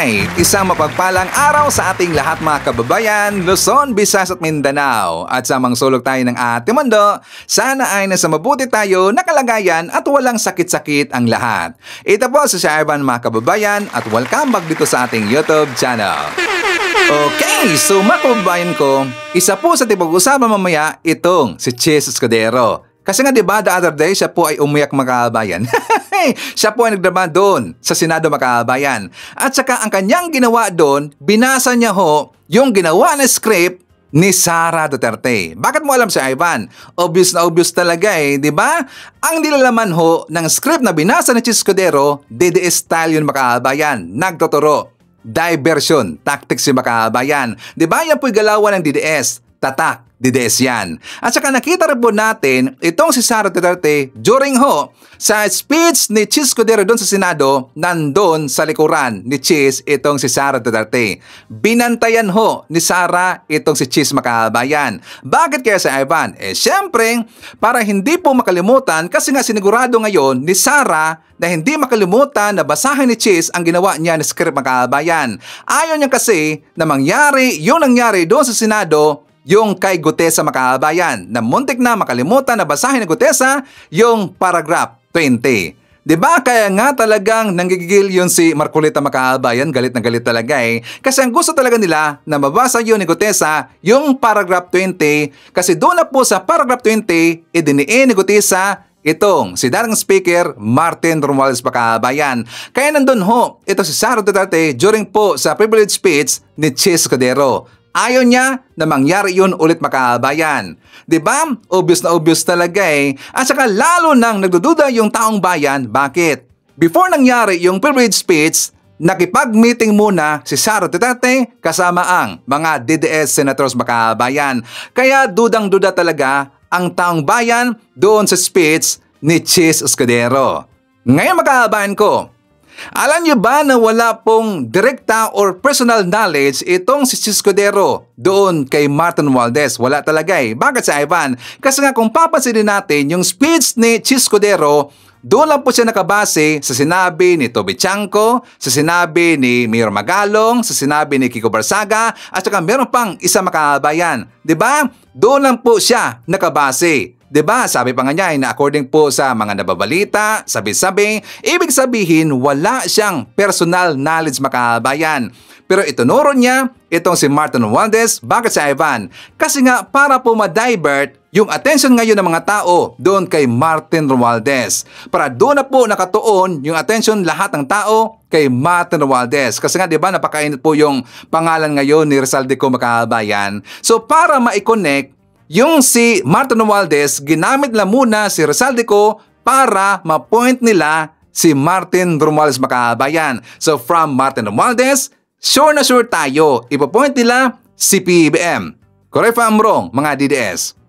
Okay, isang mapagpalang araw sa ating lahat mga kababayan, Luzon, Visayas at Mindanao. At sa mga sulok tayo ng ating mundo, sana ay nasa mabuti tayo na kalagayan at walang sakit-sakit ang lahat. Ito po si Ivan mga kababayan at welcome back dito sa ating YouTube channel. Okay, so mga kababayan ko, isa po sa tipag-usapan mamaya itong si Chis Escudero. Kasi nga diba the other day siya po ay umiyak mga kababayan. Siya po ay nagdrama doon sa Senado mga kababayan. At saka ang kanyang ginawa doon, binasa niya ho yung ginawa na script ni Sara Duterte. Bakit mo alam si Ivan? Obvious na obvious talaga di ba? Ang nilalaman ho ng script na binasa ni Chis Escudero, DDS style yun mga kababayan. Nagtuturo. Diversion, tactics yung mga kababayan. Di ba yan po'y galawan ng DDS? Tatak, DDS yan. At saka nakita rin po natin itong si Sara Duterte during ho sa speech ni Chis Escudero doon sa Senado, nandun sa likuran ni Chis itong si Sara Duterte. Binantayan ho ni Sara itong si Chis makabayan. Bakit kaya si Ivan? Siyempre, para hindi po makalimutan kasi nga sinigurado ngayon ni Sara na hindi makalimutan na basahin ni Chis ang ginawa niya ni script makabayan. Ayaw niya kasi na mangyari yung nangyari doon sa Senado yung kay Gutesa makabayan na muntik na makalimutan na basahin ni Gutesa yung paragraph 20. Diba? Kaya nga talagang nanggigigil yun si Marcolita makabayan, galit na galit talaga kasi ang gusto talaga nila na mabasa yun ni Gutesa yung paragraph 20 kasi doon na po sa paragraph 20 idiniin ni Gutesa itong si dating speaker Martin Romualdez makabayan. Kaya nandun ho ito si Sara Duterte during po sa privilege speech ni Chis Escudero. Ayaw niya na mangyari yun ulit makabayan. Diba? Obvious na obvious talaga At saka lalo nang nagdududa yung taong bayan. Bakit? Before nangyari yung privilege speech, nakipag-meeting muna si Sara Duterte kasama ang mga DDS senators makabayan. Kaya dudang-duda talaga ang taong bayan doon sa speech ni Chis Escudero. Ngayon makabayan ko, alam niyo ba na wala pong direkta or personal knowledge itong si Chis Escudero doon kay Martin Romualdez? Wala talaga Bakit si Ivan? Kasi nga kung papansinin natin yung speech ni Chis Escudero, doon lang po siya nakabase sa sinabi ni Toby Chanco, sa sinabi ni Mayor Magalong, sa sinabi ni Kiko Barsaga, at saka meron pang isa makabayan. Diba? Doon lang po siya nakabase. Diba? Sabi pa nga niya na according po sa mga nababalita, sabi-sabi, ibig sabihin wala siyang personal knowledge makabayan. Pero itunuro niya itong si Martin Romualdez. Bakit si Ivan? Kasi nga para po ma-divert yung attention ngayon ng mga tao doon kay Martin Romualdez. Para doon na po nakatuon yung attention lahat ng tao kay Martin Romualdez. Kasi nga diba napakainit po yung pangalan ngayon ni Rizal de Co makabayan. So para ma-connect yung si Martin Romualdez, ginamit lang muna si Rizal de Co para ma-point nila si Martin Romualdez makabayan. So from Martin Romualdez, sure na sure tayo, ipopoint nila si PBBM. Correct if I'm wrong, mga DDS.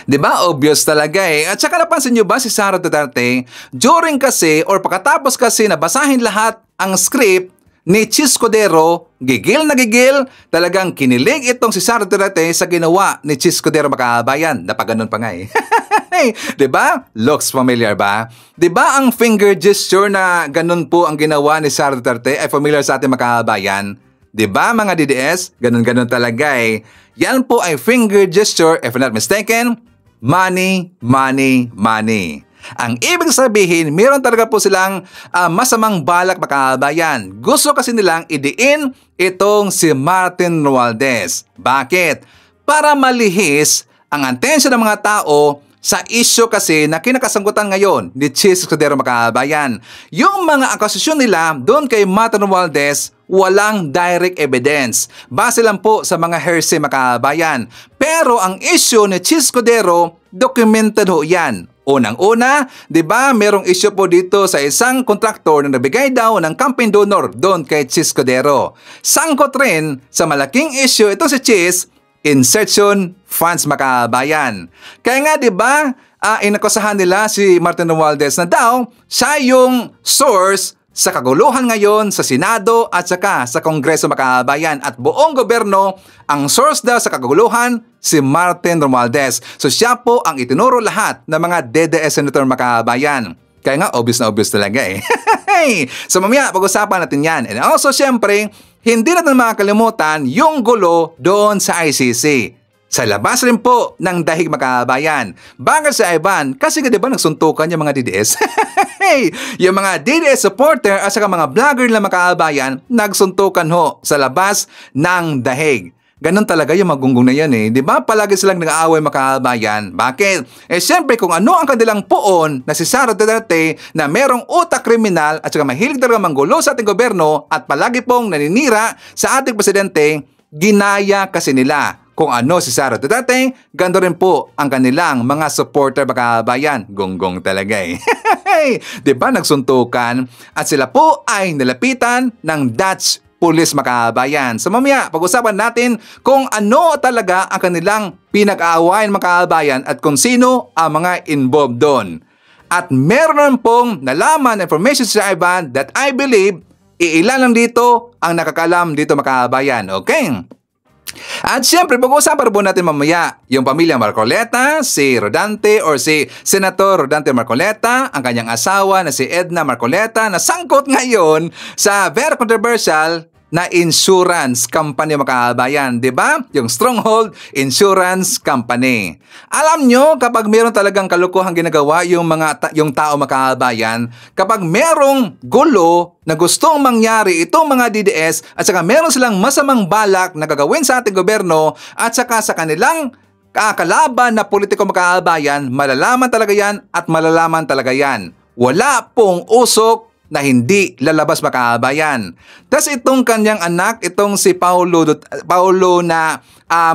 Diba? Obvious talaga At saka napansin nyo ba si Sara Duterte, during kasi or pagkatapos kasi nabasahin lahat ang script ni Chis Escudero, gigil na gigil, talagang kinilig itong si Sara Duterte sa ginawa ni Chis Escudero makabayan. Napaganon pa nga Diba? Looks familiar ba? Diba ang finger gesture na ganun po ang ginawa ni Sara Duterte ay familiar sa ating makabayan? Diba mga DDS? Ganun-ganun talaga Yan po ay finger gesture, if not mistaken, money, money, money. Ang ibig sabihin, meron talaga po silang masamang balak makabayan. Gusto kasi nilang idiin itong si Martin Romualdez. Bakit? Para malihis ang atensyon ng mga tao sa issue kasi na kinakasangkutan ngayon ni Chis Escudero makabayan. Yung mga akusasyon nila doon kay Martin Romualdez, walang direct evidence. Base lang po sa mga hearsay makabayan. Pero ang issue ni Chis Escudero, documented ho yan. Unang-una, di ba merong issue po dito sa isang kontraktor na nabigay daw ng campaign donor doon kay Chis Escudero. Sangkot rin sa malaking issue ito si Chis, insertion funds makabayan. Kaya nga di ba inakusahan nila si Martin Romualdez na daw siya yung source sa kaguluhan ngayon sa Senado at saka sa Kongreso makabayan at buong gobyerno, ang source daw sa kaguluhan si Martin Romualdez. So siya po ang itinuro lahat ng mga DDS senator makabayan. Kaya nga, obvious na obvious talaga eh. So mamaya, pag-usapan natin yan. And also, syempre, hindi natin makakalimutan yung gulo doon sa ICC. Sa labas rin po ng dahig mga kabayan. Bakit si Ivan? Kasi nga diba nagsuntukan yung mga DDS? Yung mga DDS supporter at saka mga vlogger na mga kabayan, nagsuntukan ho sa labas ng dahig. Ganon talaga yung magunggong na yan eh. Di ba? Palagi silang nag-aaway mga kabayan. Bakit? Siyempre kung ano ang kanilang poon na si Sara Duterte na merong utak kriminal at saka mahilig talaga manggulo sa ating gobyerno at palagi pong naninira sa ating presidente, ginaya kasi nila. Kung ano si Sara Duterte, ganda rin po ang kanilang mga supporter mga kabayan. Gonggong talaga eh. Di ba? Nagsuntukan at sila po ay nilapitan ng Dutch Police mga kabayan. So mamaya, pag-usapan natin kung ano talaga ang kanilang pinag-aawayan mga kabayan at kung sino ang mga involved doon. At meron pong nalaman information sa Ivan that I believe iilan lang dito ang nakakalam dito mga kabayan. Okay? At syempre, pag-uusapan po natin mamaya yung pamilya Marcoleta, si Rodante or si Senator Rodante Marcoleta, ang kanyang asawa na si Edna Marcoleta na sangkot ngayon sa very controversial na insurance company mga kabayan, di ba? Yung Stronghold Insurance Company. Alam nyo, kapag meron talagang kalukuhang ginagawa yung tao mga kabayan, kapag merong gulo na gustong mangyari itong mga DDS at saka meron silang masamang balak na gagawin sa ating gobyerno at saka sa kanilang kalaban na politiko mga kabayan, malalaman talaga yan at malalaman talaga yan. Wala pong usok na hindi lalabas mga kabayan. Tapos itong kanyang anak, itong si Paulo na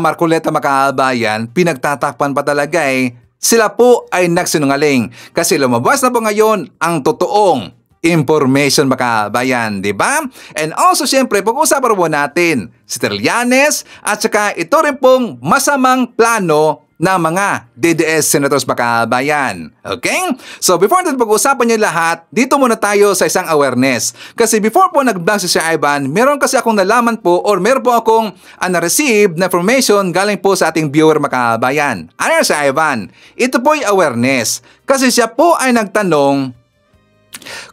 Marcoleta mga kabayan, pinagtatakpan pa talaga eh. Sila po ay nagsinungaling kasi lumabas na po ngayon ang totoong information mga kabayan, di ba? And also syempre, pag-usapan po natin si Trillanes at saka ito rin pong masamang plano ng mga DDS senators mga kabayan. Okay? So before natin pag-usapan niyo lahat, dito muna tayo sa isang awareness. Kasi before po nag-vlog si Sir Ivan, meron kasi akong nalaman po or meron po akong na-receive na information galing po sa ating viewer mga kabayan. Ano si Ivan? Ito po ay awareness. Kasi siya po ay nagtanong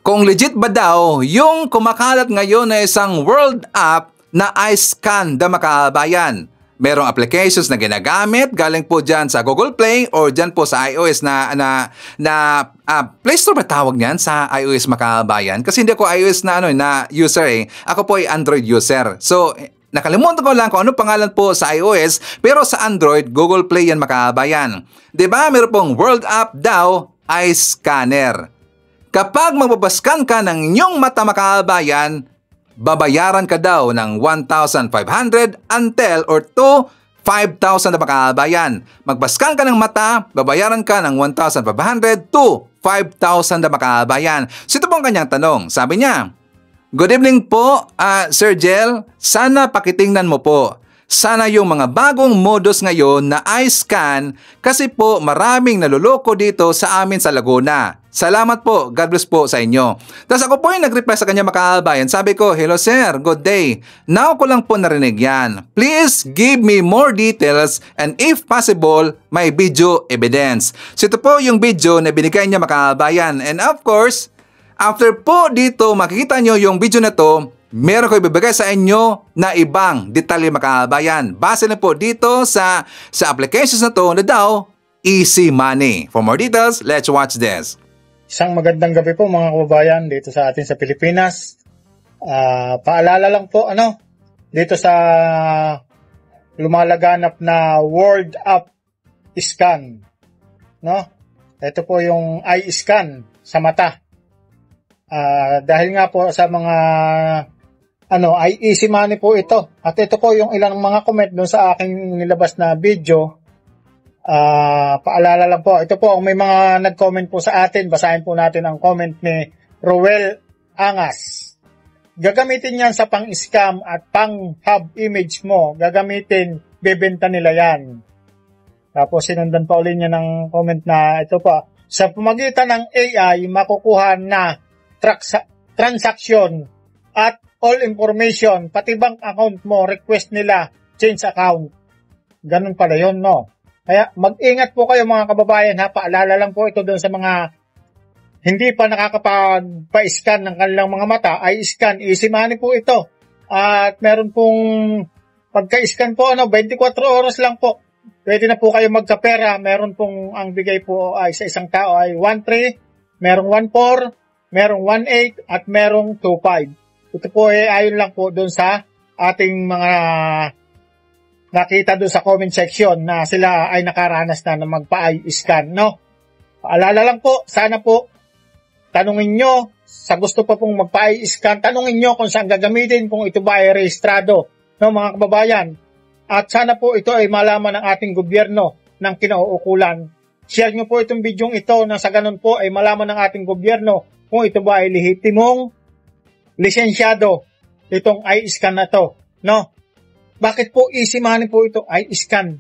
kung legit ba daw yung kumakalat ngayon na isang world app na iScan da mga kabayan. Merong applications na ginagamit galing po dyan sa Google Play or dyan po sa iOS na Play Store ba tawag niyan sa iOS mga kabayan? Kasi hindi ako iOS na user eh. Ako po ay Android user. So, nakalimutan ko lang kung ano pangalan po sa iOS pero sa Android, Google Play yan mga kabayan. Diba? Meron pong World App daw, iScanner. Kapag magbabaskan ka ng inyong mata mga kabayan, babayaran ka daw ng 1,500 until or to 5,000 na makabayan. Magbaskan ka ng mata, babayaran ka ng 1,500 to 5,000 na makabayan. So ito po ang kanyang tanong. Sabi niya, "Good evening po, Sir Jel. Sana pakitingnan mo po. Sana yung mga bagong modus ngayon na iScan kasi po maraming naluloko dito sa amin sa Laguna. Salamat po. God bless po sa inyo." Tapos ako po yung nag-reply sa kanya mga kabayan. Sabi ko, "Hello sir, good day. Now ko lang po narinig yan. Please give me more details and if possible, may video evidence." So ito po yung video na binigay niya mga kabayan. And of course, after po dito makikita nyo yung video na to, meron ko ibibigay sa inyo na ibang detalye mga kabayan. Base na po dito sa applications na to na daw easy money. For more details, let's watch this. Isang magandang gabi po mga kababayan dito sa atin sa Pilipinas. Paalala lang po dito sa lumalaganap na World App Scan. Ito po yung eye scan sa mata. Dahil nga po sa mga ay easy money po ito. At ito po yung ilang mga comment doon sa aking nilabas na video. Paalala lang po, ito po, may mga nag-comment po sa atin, basahin po natin ang comment ni Roel Angas. Gagamitin yan sa pang-scam at pang-hub image mo, gagamitin, bebenta nila yan. Tapos sinundan pa ulit niya ng comment na ito po, sa pamagitan ng AI, makukuha na transaction at all information, pati bank account mo, request nila, change account. Ganun pala yun, no? Kaya mag-ingat po kayo mga kababayan ha, paalala lang po ito doon sa mga hindi pa nakakapagpa-scan ng kanilang mga mata, ay scan, easy money po ito. At meron pong pagka-scan po, 24 oras lang po. Pwede na po kayo magkapera. Meron pong ang bigay po ay sa isang tao ay 1.3, merong 1.4, merong 1.8, at merong 2.5. Ito po ay ayon lang po doon sa ating mga nakita doon sa comment section na sila ay nakaranas na magpa-eye scan, no? Paalala lang po, sana po tanungin nyo, sa gusto pa pong magpa-eye scan, tanungin nyo kung saan gagamitin, kung ito ba ay rehistrado, no, mga kababayan. At sana po ito ay malaman ng ating gobyerno ng kinauukulan. Share nyo po itong bidyong ito na sa ganun po ay malaman ng ating gobyerno kung ito ba ay lehitimong lisensyado itong eye scan na to, no? Bakit po easy money po ito eye scan?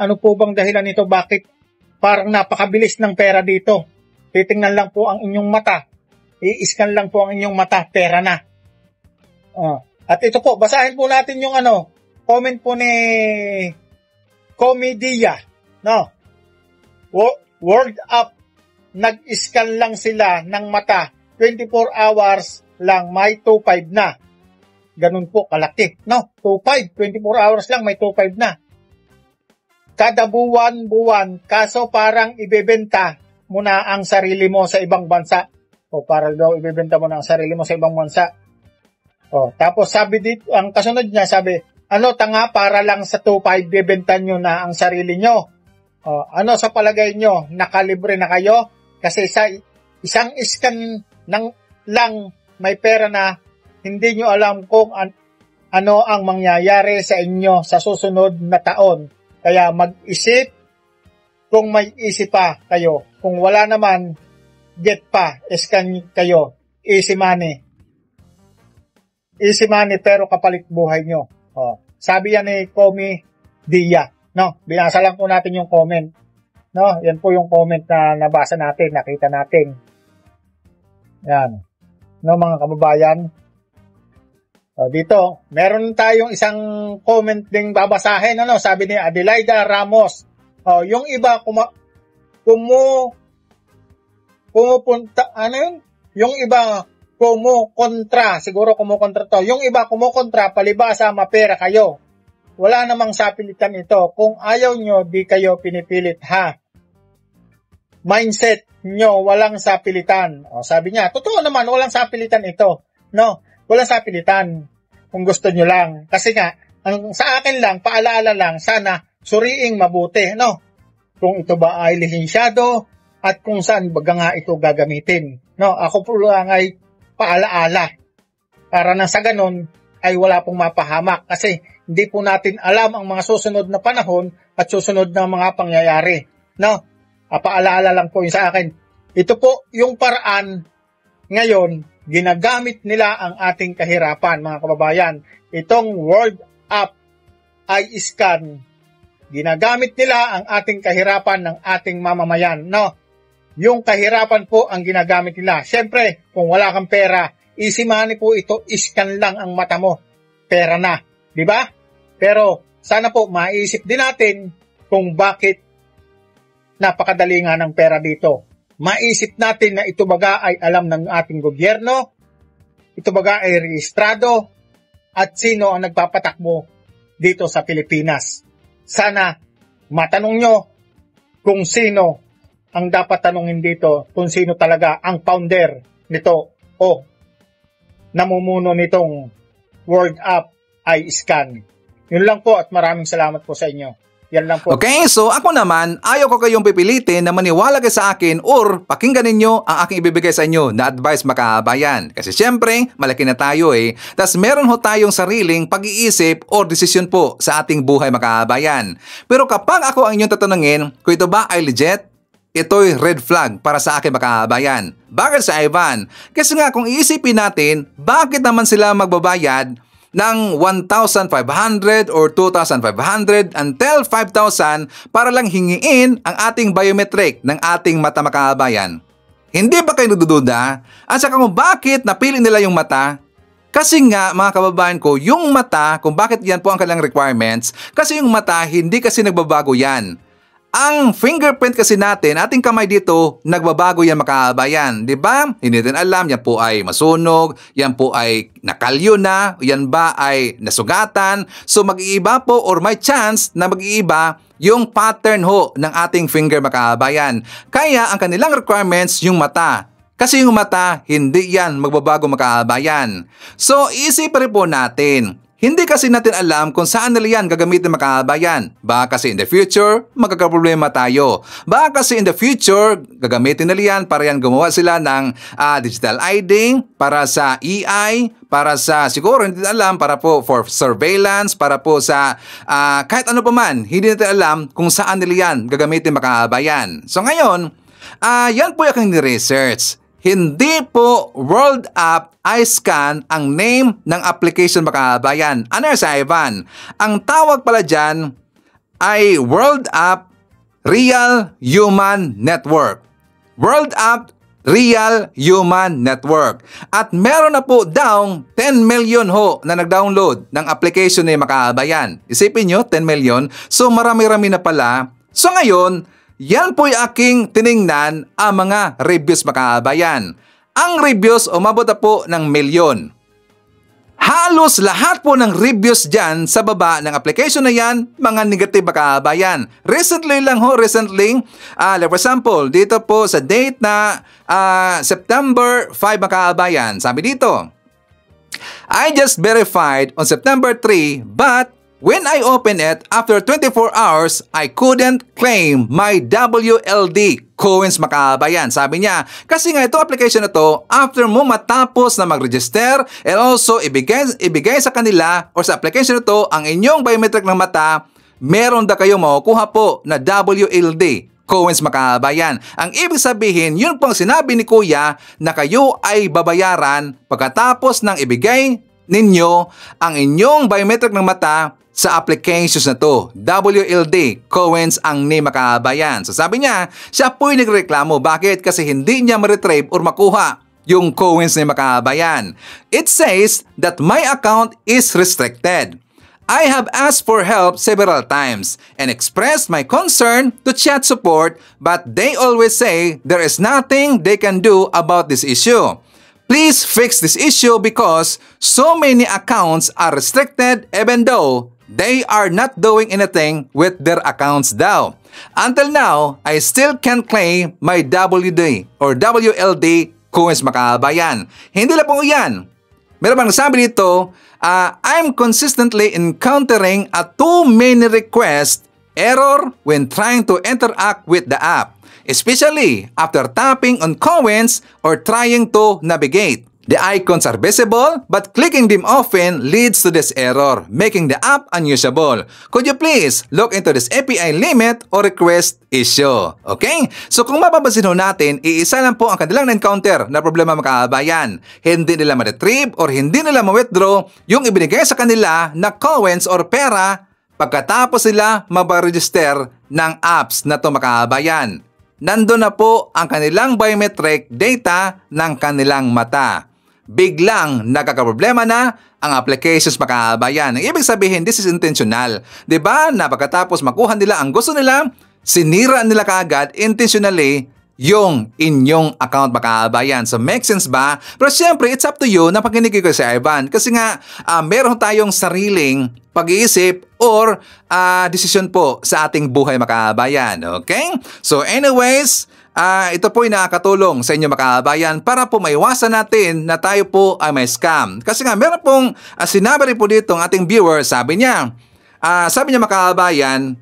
Ano po bang dahilan nito? Bakit parang napakabilis ng pera dito? Titingnan lang po ang inyong mata. I-scan lang po ang inyong mata, pera na. At ito po, basahin po natin yung comment po ni Comedia, no? Word up, nag-scan lang sila ng mata, 24 hours lang may 2.5 na. Ganun po kalaki, no? 2.5, 24 hours lang may 2.5 na. Kada buwan, kaso parang ibebenta mo na ang sarili mo sa ibang bansa. O para daw ibebenta mo na ang sarili mo sa ibang bansa. O, tapos sabi dito, ang kasunod niya sabi, tanga para lang sa 2.5 bebenta nyo na ang sarili nyo. O, sa palagay nyo, nakalibre na kayo? Kasi sa isang scan lang may pera na, hindi nyo alam kung ano ang mangyayari sa inyo sa susunod na taon. Kaya mag-isip kung may isip pa kayo. Kung wala naman, get pa, scan kayo. Easy money. Easy money pero kapalit buhay nyo. Sabi yan ni Comi Dia. No, binasa lang po natin yung comment. No, yan po yung comment na nabasa natin, nakita natin. Yan. No, mga kababayan. Dito, meron tayong isang comment ding babasahin. Sabi ni Adelaida Ramos. Yung iba pumupunta, yung iba kumukontra, siguro kumukontra to. Yung iba kumukontra, palibasa, mapera kayo. Wala namang sapilitan ito. Kung ayaw nyo, di kayo pinipilit, ha? Mindset nyo, walang sapilitan. Sabi niya, totoo naman, walang sapilitan ito. No, walang sapilitan. Kung gusto nyo lang. Kasi nga, sa akin lang, paalaala lang, sana suriing mabuti, no? Kung ito ba ay lisensyado at kung saan baga nga ito gagamitin. No, ako po lang ay paalaala. Para na sa ganun ay wala pong mapahamak. Kasi hindi po natin alam ang mga susunod na panahon at susunod na mga pangyayari. No? Paalaala lang po yung sa akin. Ito po yung paraan ngayon, ginagamit nila ang ating kahirapan, mga kababayan. Itong Word Up Eye Scan, ginagamit nila ang ating kahirapan ng ating mamamayan. No? Yung kahirapan po ang ginagamit nila. Siyempre, kung wala kang pera, easy money po ito, iscan lang ang mata mo. Pera na. Di ba? Pero sana po maisip din natin kung bakit napakadali nga ng pera dito. Maisip natin na ito baga ay alam ng ating gobyerno, ito baga ay rehistrado, at sino ang nagpapatakbo dito sa Pilipinas. Sana matanong nyo kung sino ang dapat tanungin dito, kung sino talaga ang founder nito o namumuno nitong Word Up Eye Scan. Yun lang po at maraming salamat po sa inyo. Yan lang po. Okay, so ako naman, ayaw ko kayong pipilitin na maniwala kayo sa akin or pakinggan ninyo ang aking ibibigay sa inyo na advice, makabayan. Kasi syempre, malaki na tayo Tas meron ho tayong sariling pag-iisip or desisyon po sa ating buhay, makabayan. Pero kapag ako ang inyong tatanungin kung ito ba ay legit, ito'y red flag para sa akin, makabayan. Bakit sa Ivan? Kasi nga kung iisipin natin, bakit naman sila magbabayad ng 1,500 or 2,500 until 5,000 para lang hingiin ang ating biometric ng ating mata, makabayan? Hindi ba kayo nagdududa? At saka kung bakit napili nila yung mata? Kasi nga, mga kababayan ko, yung mata, kung bakit yan po ang kanilang requirements, kasi yung mata, hindi kasi nagbabago yan. Ang fingerprint kasi natin, ating kamay dito, nagbabago yan mga kabayan. Di ba? Hindi natin alam, yan po ay masunog, yan po ay nakalyo na, yan ba ay nasugatan. So mag-iiba po or may chance na mag-iiba yung pattern ho ng ating finger mga kabayan. Kaya ang kanilang requirements yung mata. Kasi yung mata, hindi yan magbabago mga kabayan. So isipin po natin, hindi kasi natin alam kung saan nila yan gagamitin mga kabayan. Baka kasi in the future, magkakaproblema tayo. Baka kasi in the future, gagamitin nila yan para yan gumawa sila ng digital ID, para sa EI, para sa, siguro hindi natin alam, para po for surveillance, para po sa kahit ano pa man, hindi natin alam kung saan nila yan gagamitin mga kabayan. So ngayon, yan po yung aking ni-research. Hindi po World App iScan ang name ng application mga kabayan. Ano sa Ivan? Ang tawag pala dyan ay World App Real Human Network. World App Real Human Network. At meron na po daw 10 million ho na nag-download ng application ni mga kabayan. Isipin nyo, 10 million. So marami-rami na pala. So ngayon, yan po yung aking tiningnan ang mga reviews mga kabayan. Ang reviews umabot na po ng milyon. Halos lahat po ng reviews dyan sa baba ng application na yan, mga negative mga kabayan. Recently lang ho, for example, dito po sa date na September 5 mga kabayan. Sabi dito, I just verified on September 3 but when I opened it, after 24 hours, I couldn't claim my WLD coins mga kabayan. Sabi niya, kasi nga itong application na to, after mo matapos na mag-register and also ibigay sa kanila or sa application na to ang inyong biometric ng mata, meron na kayo makukuha po na WLD coins mga kabayan. Ang ibig sabihin, yun pong sinabi ni Kuya na kayo ay babayaran pagkatapos ng ibigay ninyo ang inyong biometric ng mata sa applications na to. WLD coins ang name mga kabayan. So sabi niya, siya po'y nagreklamo. Bakit? Kasi hindi niya ma-retrieve or makuha yung coins ni mga kabayan. It says that my account is restricted. I have asked for help several times and expressed my concern to chat support, but they always say there is nothing they can do about this issue. Please fix this issue because so many accounts are restricted even though they are not doing anything with their accounts daw. Until now, I still can't claim my WD or WLD coins mga kabayan. Hindi lang po yan. Meron bang sabi dito, I'm consistently encountering a too many request error when trying to interact with the app, especially after tapping on coins or trying to navigate. The icons are visible, but clicking them often leads to this error, making the app unusable. Could you please look into this API limit or request issue? Okay? So kung mapapansin ho natin, iisa lang po ang kanilang encounter na problema mga kabayan. Hindi nila ma-retrieve or hindi nila ma-withdraw yung ibinigay sa kanila na coins or pera pagkatapos sila mabaregister ng apps na to mga kabayan. Nandun na po ang kanilang biometric data ng kanilang mata. Biglang nagkakaproblema na ang applications mga kabayan. Ang ibig sabihin, this is intentional. Diba? Na pagkatapos makuha nila ang gusto nila, sinira nila kaagad intentionally yung inyong account mga kabayan. So make sense ba? Pero syempre, it's up to you na pakinig ko si Ivan. Kasi nga, meron tayong sariling pag-iisip or desisyon po sa ating buhay mga kabayan. Okay? So anyways, ito po ay nakakatulong sa inyo mga kabayan para po maiwasan natin na tayo po ay may scam. Kasi nga meron pong sinabi rin po dito ang ating viewer, sabi niya mga kabayan,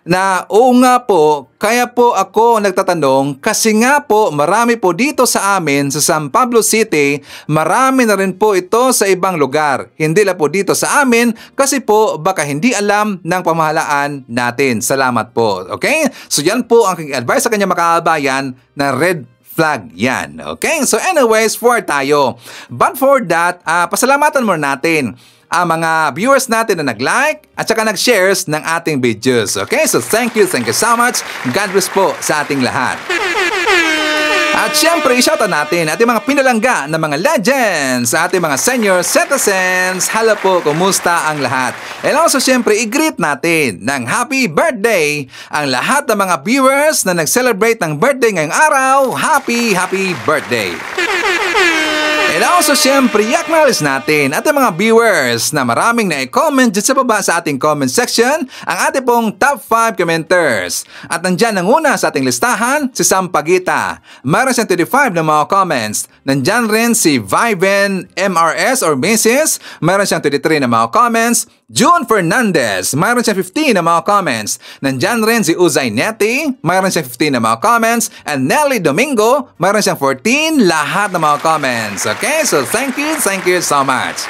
na oo nga po, kaya po ako nagtatanong kasi nga po marami po dito sa amin sa San Pablo City, marami na rin po ito sa ibang lugar. Hindi lang po dito sa amin kasi po baka hindi alam ng pamahalaan natin. Salamat po. Okay? So yan po ang advice sa kanya mga kabayan na red flag yan. Okay? So anyways, for tayo. But for that, pasalamatan muna natin ang mga viewers natin na nag-like at saka nag-shares ng ating videos. Okay? So thank you so much. God bless po sa ating lahat. At syempre, shoutout natin ating mga pinalangga na mga legends sa ating mga senior citizens. Hello po, kumusta ang lahat? And also, syempre, i-greet natin ng happy birthday ang lahat ng mga viewers na nag-celebrate ng birthday ngayong araw. Happy birthday! And also, syempre, i-acknowledge natin at ang mga viewers na maraming na-comment dyan sa baba sa ating comment section ang ating pong top 5 commenters. At nandyan ang una sa ating listahan, si Sam Pagita. Mayroon siyang 35 na mga comments. Nandyan rin si Viven MRS or Mrs. Mayroon siyang 23 na mga comments. June Fernandez, mayroon siyang 15 na mga comments. Nandyan rin si Uzay Neti, mayroon siyang 15 na mga comments. And Nelly Domingo, mayroon siyang 14, lahat ng mga comments. Okay, so thank you so much.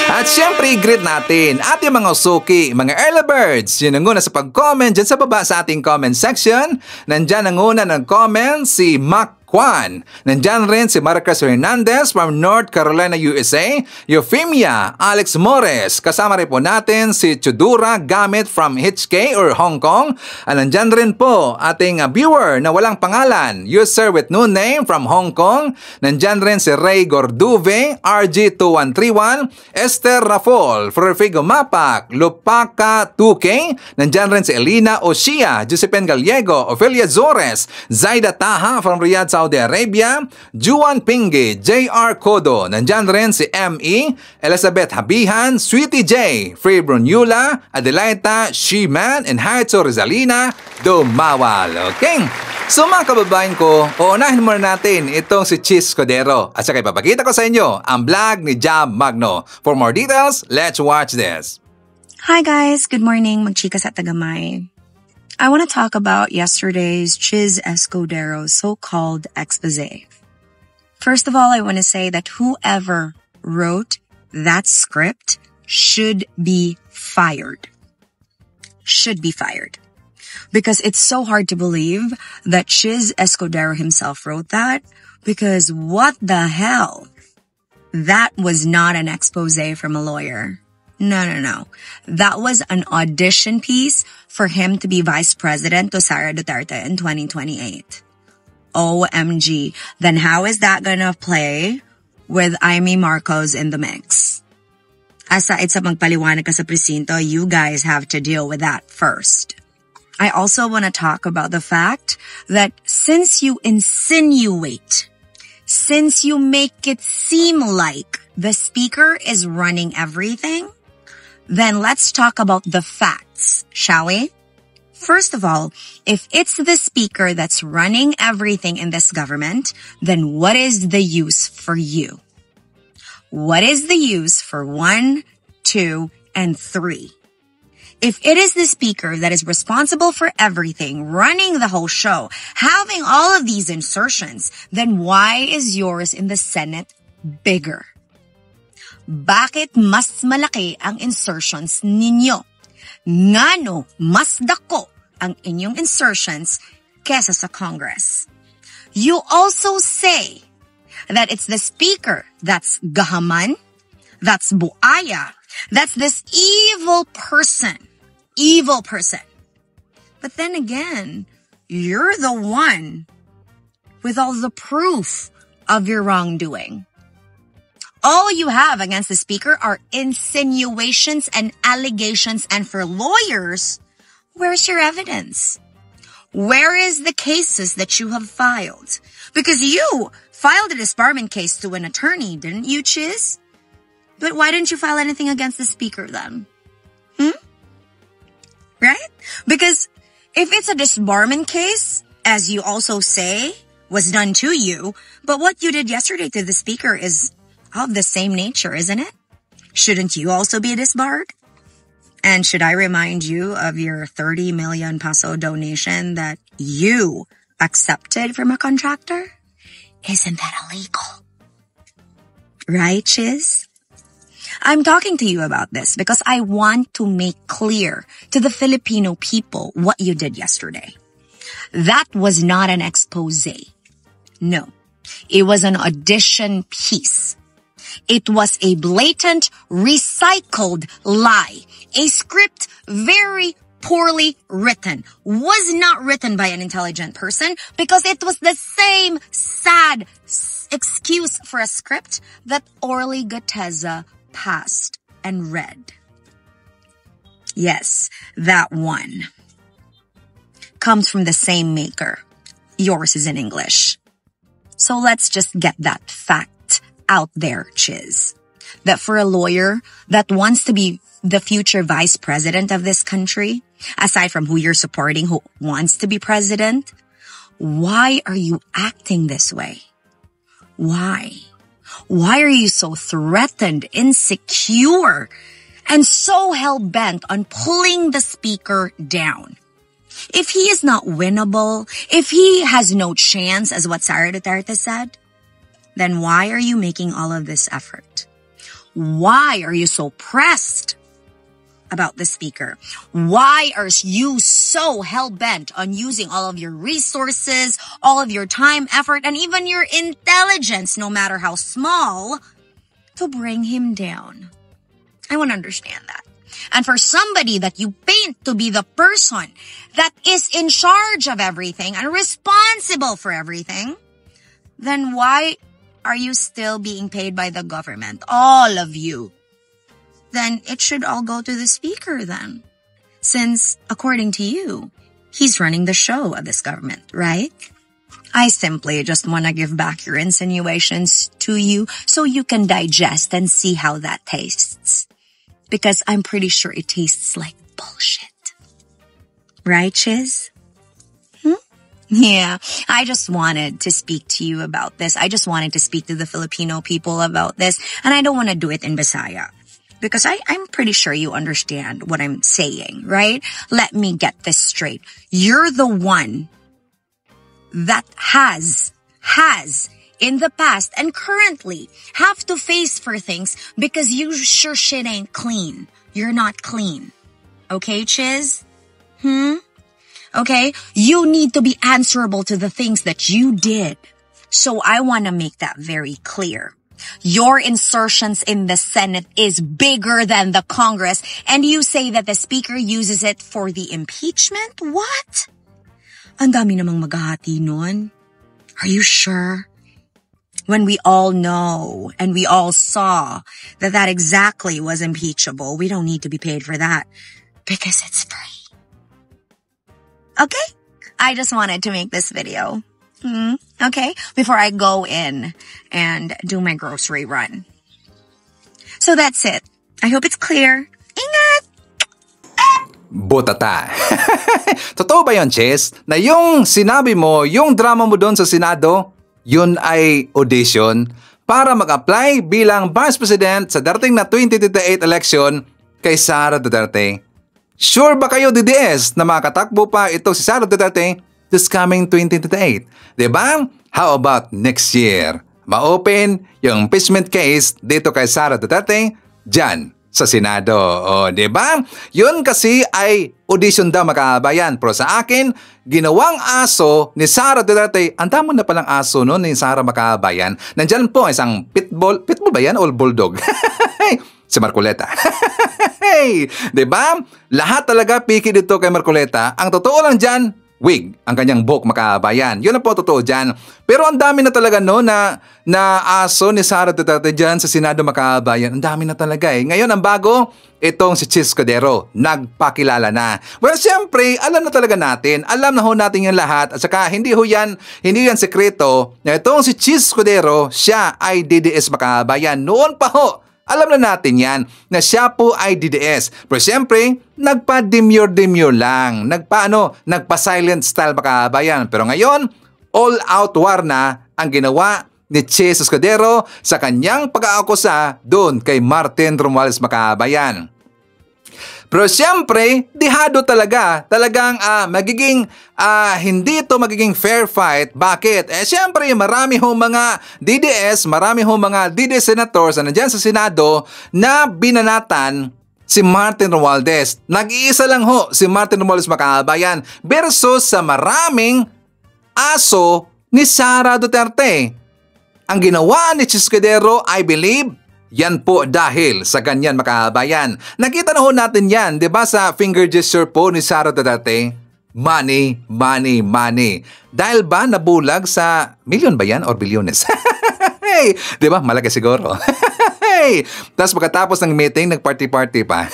At syempre, i-greet natin ating mga usuki, mga early birds. Yun ang una sa pag-comment dyan sa baba sa ating comment section. Nandyan ang una ng comment si Mac Juan. Nandyan rin si Marcus Hernandez from North Carolina, USA. Euphemia, Alex Mores. Kasama rin po natin si Chudura Gamit from HK or Hong Kong. At nandyan rin po ating viewer na walang pangalan. User with no name from Hong Kong. Nandyan rin si Ray Gorduve, RG2131. Esther Rafol, Florfigo Mapak, Lupaka 2K. Nandyan rin si Elina Oshia, Josephine Gallego, Ophelia Zores, Zaida Taha from Riyadh, Saudi Arabia, Juan Pingue, J.R. Kodo, nandyan rin si M.E., Elizabeth Habihan, Sweetie J, Free Brunula, Adelaita, She-Man, and Haitso Rizalina, Dumawal. Okay? So mga kababayan ko, uunahin muna natin itong si Chis Codero at saka ipapakita ko sa inyo ang vlog ni Jam Magno. For more details, let's watch this. Hi guys, good morning, magchika sa Tagamay. I want to talk about yesterday's Chiz Escudero's so-called expose. First of all, I want to say that whoever wrote that script should be fired. Should be fired. Because it's so hard to believe that Chiz Escudero himself wrote that, because what the hell? That was not an expose from a lawyer. No. That was an audition piece for him to be vice president to Sara Duterte in 2028. OMG. Then how is that gonna play with Amy Marcos in the mix? Aside sa magpaliwanag ka sa presinto, you guys have to deal with that first. I also want to talk about the fact that since you insinuate, since you make it seem like the speaker is running everything, then let's talk about the facts, shall we? First of all, if it's the speaker that's running everything in this government, then what is the use for you? What is the use for 1, 2, and 3? If it is the speaker that is responsible for everything, running the whole show, having all of these insertions, then why is yours in the Senate bigger? Bakit mas malaki ang insertions ninyo? Ngano mas dako ang inyong insertions kesa sa Congress? You also say that it's the speaker that's gahaman, that's buaya, that's this evil person. But then again, you're the one with all the proof of your wrongdoing. All you have against the speaker are insinuations and allegations, and for lawyers, where's your evidence? Where is the cases that you have filed? Because you filed a disbarment case to an attorney, didn't you, Chiz? But why didn't you file anything against the speaker then? Right? Because if it's a disbarment case, as you also say, was done to you, but what you did yesterday to the speaker is of the same nature, isn't it? Shouldn't you also be disbarred? And should I remind you of your 30 million peso donation that you accepted from a contractor? Isn't that illegal? Right, Chiz? I'm talking to you about this because I want to make clear to the Filipino people what you did yesterday. That was not an expose. No, it was an audition piece. It was a blatant, recycled lie. A script very poorly written, was not written by an intelligent person, because it was the same sad excuse for a script that Orly Guteza passed and read. Yes, that one comes from the same maker. Yours is in English. So let's just get that fact out there, Chiz. That for a lawyer that wants to be the future vice president of this country, aside from who you're supporting, who wants to be president, why are you acting this way? Why? Why are you so threatened, insecure, and so hell-bent on pulling the speaker down? If he is not winnable, if he has no chance, as what Sara Duterte said, then why are you making all of this effort? Why are you so pressed about the speaker? Why are you so hell-bent on using all of your resources, all of your time, effort, and even your intelligence, no matter how small, to bring him down? I want to understand that. And for somebody that you paint to be the person that is in charge of everything and responsible for everything, then why are you still being paid by the government? All of you. Then it should all go to the speaker then. Since, according to you, he's running the show of this government, right? I simply just want to give back your insinuations to you so you can digest and see how that tastes. Because I'm pretty sure it tastes like bullshit. Right, Chiz? Yeah, I just wanted to speak to you about this. I just wanted to speak to the Filipino people about this. And I don't want to do it in Bisaya. Because I'm pretty sure you understand what I'm saying, right? Let me get this straight. You're the one that has in the past and currently have to face for things because you sure shit ain't clean. You're not clean. Okay, Chiz? Okay? You need to be answerable to the things that you did. So I want to make that very clear. Your insertions in the Senate is bigger than the Congress, and you say that the Speaker uses it for the impeachment? What? Ang dami namang maghahati nun. Are you sure? When we all know and we all saw that that exactly was impeachable, we don't need to be paid for that because it's free. Okay? I just wanted to make this video. Okay? Before I go in and do my grocery run. So that's it. I hope it's clear. Ingat! Butata. Totoo ba yun, Chess? Na yung sinabi mo, yung drama mo doon sa Senado, yun ay audition para mag-apply bilang Vice President sa darating na 2028 election kay Sara Duterte. Sure ba kayo, DDS, na makatakbo pa ito si Sara Duterte this coming 2028? Diba? How about next year? Ma-open yung impeachment case dito kay Sara Duterte dyan sa Senado. O, diba? Yun kasi ay audition daw, makabayan. Pero sa akin, ginawang aso ni Sara Duterte. Ang tamo na palang aso no, ni Sara Makabayan. Nandyan po isang pitbull. Pitbull ba yan? O bulldog? Si Marcoleta. Diba? Lahat talaga piki dito kay Marcoleta. Ang totoo lang dyan, wig ang kanyang buhok, Makabayan. Yun na po totoo dyan. Pero ang dami na talaga no na aso ni Sara Duterte dyan sa Senado, Makabayan. Ang dami na talaga eh. Ngayon ang bago, itong si Chis Escudero, nagpakilala na. Well, siyempre, alam na talaga natin. Alam na ho natin yung lahat. At saka hindi yan sekreto na itong si Chis Escudero, siya ay DDS, Makabayan. Noon pa ho, alam na natin yan na siya po ay DDS. Pero siyempre, nagpa-demure lang. Nagpa-silent style, Makabayan. Pero ngayon, all-out war na ang ginawa ni Chis Escudero sa kanyang pag-aakusa doon kay Martin Romualdez, Makabayan. Pero siyempre, dihado talagang magiging hindi ito magiging fair fight. Bakit? Siyempre, marami hong mga DDS, marami hong mga DDS senators na nandyan sa Senado na binanatan si Martin Romualdez. Nag-iisa lang ho si Martin Romualdez, Makabayan, versus sa maraming aso ni Sara Duterte. Ang ginawa ni Chis Escudero, I believe, Yan po dahil sa ganyan mga kabayan. Nakita na ho natin yan, di ba sa finger gesture po ni Sara Duterte? Money, money, money. Dahil ba nabulag sa milyon ba yan or bilyones? Hey, di ba? Malaki siguro. Hey! Tapos pagkatapos ng meeting, nag-party-party pa.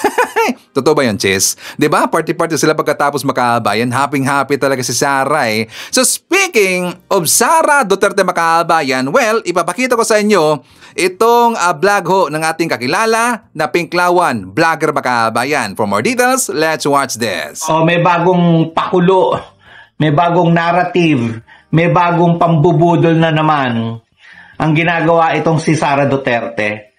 Totoo ba yun, Chis? Di ba? Party-party sila pagkatapos makabayan. Happy-happy talaga si Sara eh. So speaking of Sara Duterte makabayan, well, ipapakita ko sa inyo itong vlog ho ng ating kakilala na Pinklawan, vlogger makabayan. For more details, let's watch this. Oh, may bagong pakulo, may bagong narrative, may bagong pambubudol na naman ang ginagawa itong si Sara Duterte.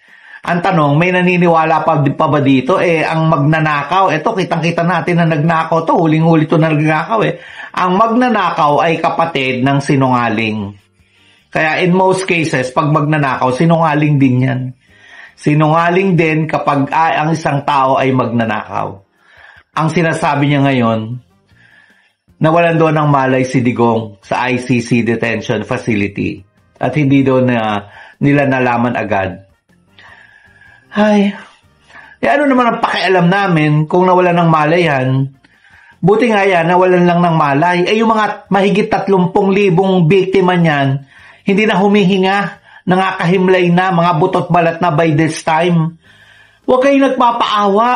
Ang tanong, may naniniwala pa ba dito? Ang magnanakaw, ito kitang-kita natin na nagnakaw to, huling-huli to na nagnakaw Ang magnanakaw ay kapatid ng sinungaling. Kaya in most cases, pag magnanakaw, sinungaling din yan. Sinungaling din kapag ang isang tao ay magnanakaw. Ang sinasabi niya ngayon, nawalan doon ng malay si Digong sa ICC detention facility at hindi doon nila nalaman agad. Ay, ano naman ang pakialam namin kung nawalan ng malay yan? Buti nga yan, nawalan lang ng malay. Yung mga mahigit 30,000 biktima niyan, hindi na humihinga, nangakahimlay na, mga butot balat na by this time. Huwag kayong nagpapaawa.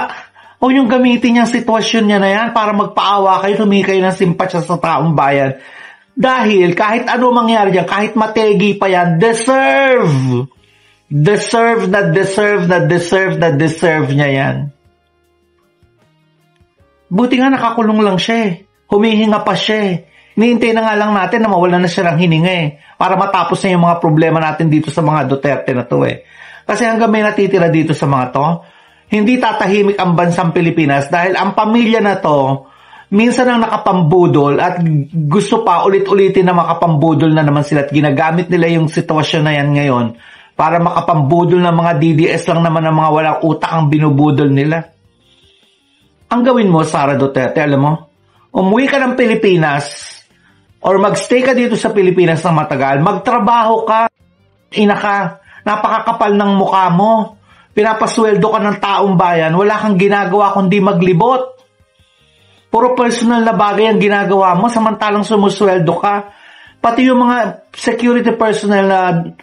Huwag yung gamitin yung sitwasyon niya na yan para magpaawa kayo, humingi kayo ng simpatsya sa taong bayan. Dahil kahit ano mangyari dyan, kahit mategi pa yan, deserve niya yan. Buti nga nakakulong lang siya Humihinga pa siya Hinihintay na nga lang natin na mawala na siya ng hininga para matapos na yung mga problema natin dito sa mga Duterte na to Kasi hanggang may natitira dito sa mga to, hindi tatahimik ang bansang Pilipinas dahil ang pamilya na to, minsan ang nakapambudol at gusto pa ulit-ulitin na makapambudol na naman sila at ginagamit nila yung sitwasyon na yan ngayon para makapambudol ng mga DDS lang naman ng mga walang utak ang binubudol nila. Ang gawin mo, Sara Duterte, alam mo, umuwi ka ng Pilipinas or magstay ka dito sa Pilipinas ng matagal, magtrabaho ka, napakakapal ng mukha mo, pinapasweldo ka ng taong bayan, wala kang ginagawa kundi maglibot. Puro personal na bagay ang ginagawa mo samantalang sumusweldo ka. Pati yung mga security personnel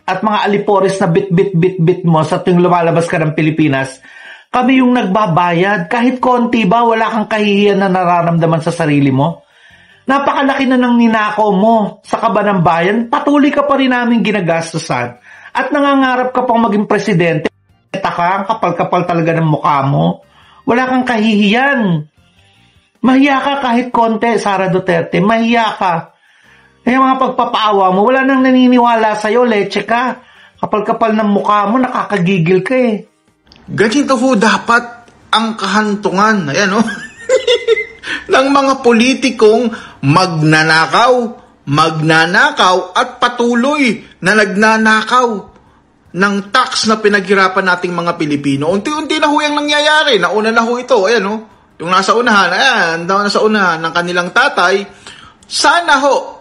at mga alipores na bit mo sa tuwing lumalabas ka ng Pilipinas, kami yung nagbabayad. Kahit konti ba, wala kang kahihiyan na nararamdaman sa sarili mo? Napakalaki na ng ninakaw mo sa kaban ng bayan, patuloy ka pa rin namin ginagastusan. At nangangarap ka pang maging presidente, ang kapal-kapal talaga ng mukha mo. Wala kang kahihiyan. Mahiya ka kahit konti, Sara Duterte. Mahiya ka. Yung mga pagpapaawa mo, wala nang naniniwala sa'yo, leche ka. Kapal-kapal ng mukha mo, nakakagigil ka Ganito po dapat ang kahantungan, ng mga politikong magnanakaw at patuloy na nagnanakaw ng tax na pinaghirapan nating mga Pilipino. Unti-unti na ho yung nangyayari. Nauna na ho ito, yung nasa unahan, nasa unahan ng kanilang tatay. Sana ho,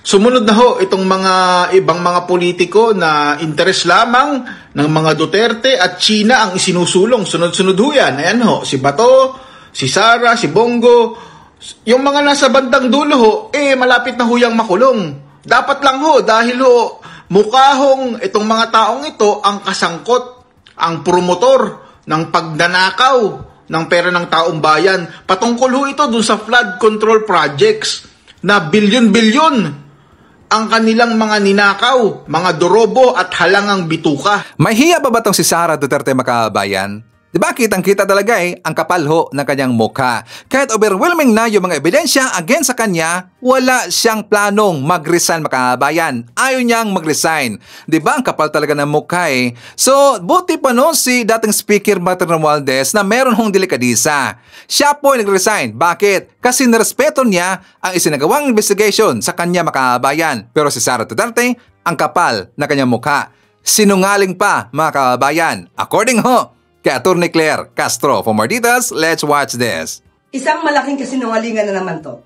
sumunod na ho itong mga ibang mga politiko na interes lamang ng mga Duterte at China ang isinusulong. Sunod-sunod ho yan. Ayan ho, si Bato, si Sara, si Bongo. Yung mga nasa bandang dulo ho, malapit na ho yung makulong. Dapat lang ho, dahil ho, mukhahong itong mga taong ito ang kasangkot, ang promotor ng pagnanakaw ng pera ng taong bayan. Patungkol ho ito dun sa flood control projects na bilyon-bilyon ang kanilang mga ninakaw, mga dorobo at halangang bituka. May hiya ba tong si Sara Duterte makabayan? Diba kitang-kita talaga ang kapal ho ng kanyang mukha. Kahit overwhelming na yung mga ebidensya against sa kanya, wala siyang planong mag-resign makabayan. Ayaw niyang mag-resign. Diba ang kapal talaga ng mukha So, buti pa si dating Speaker Martin Romualdez na meron hong delikadisa. Siya po ay nag-resign. Bakit? Kasi nirespeto niya ang isinagawang investigation sa kanya makabayan. Pero si Sara Duterte, ang kapal na kanyang mukha. Sinungaling pa mga kabayan. According ho kay Atty. Claire Castro. For more details, let's watch this. Isang malaking kasinungalingan na naman to.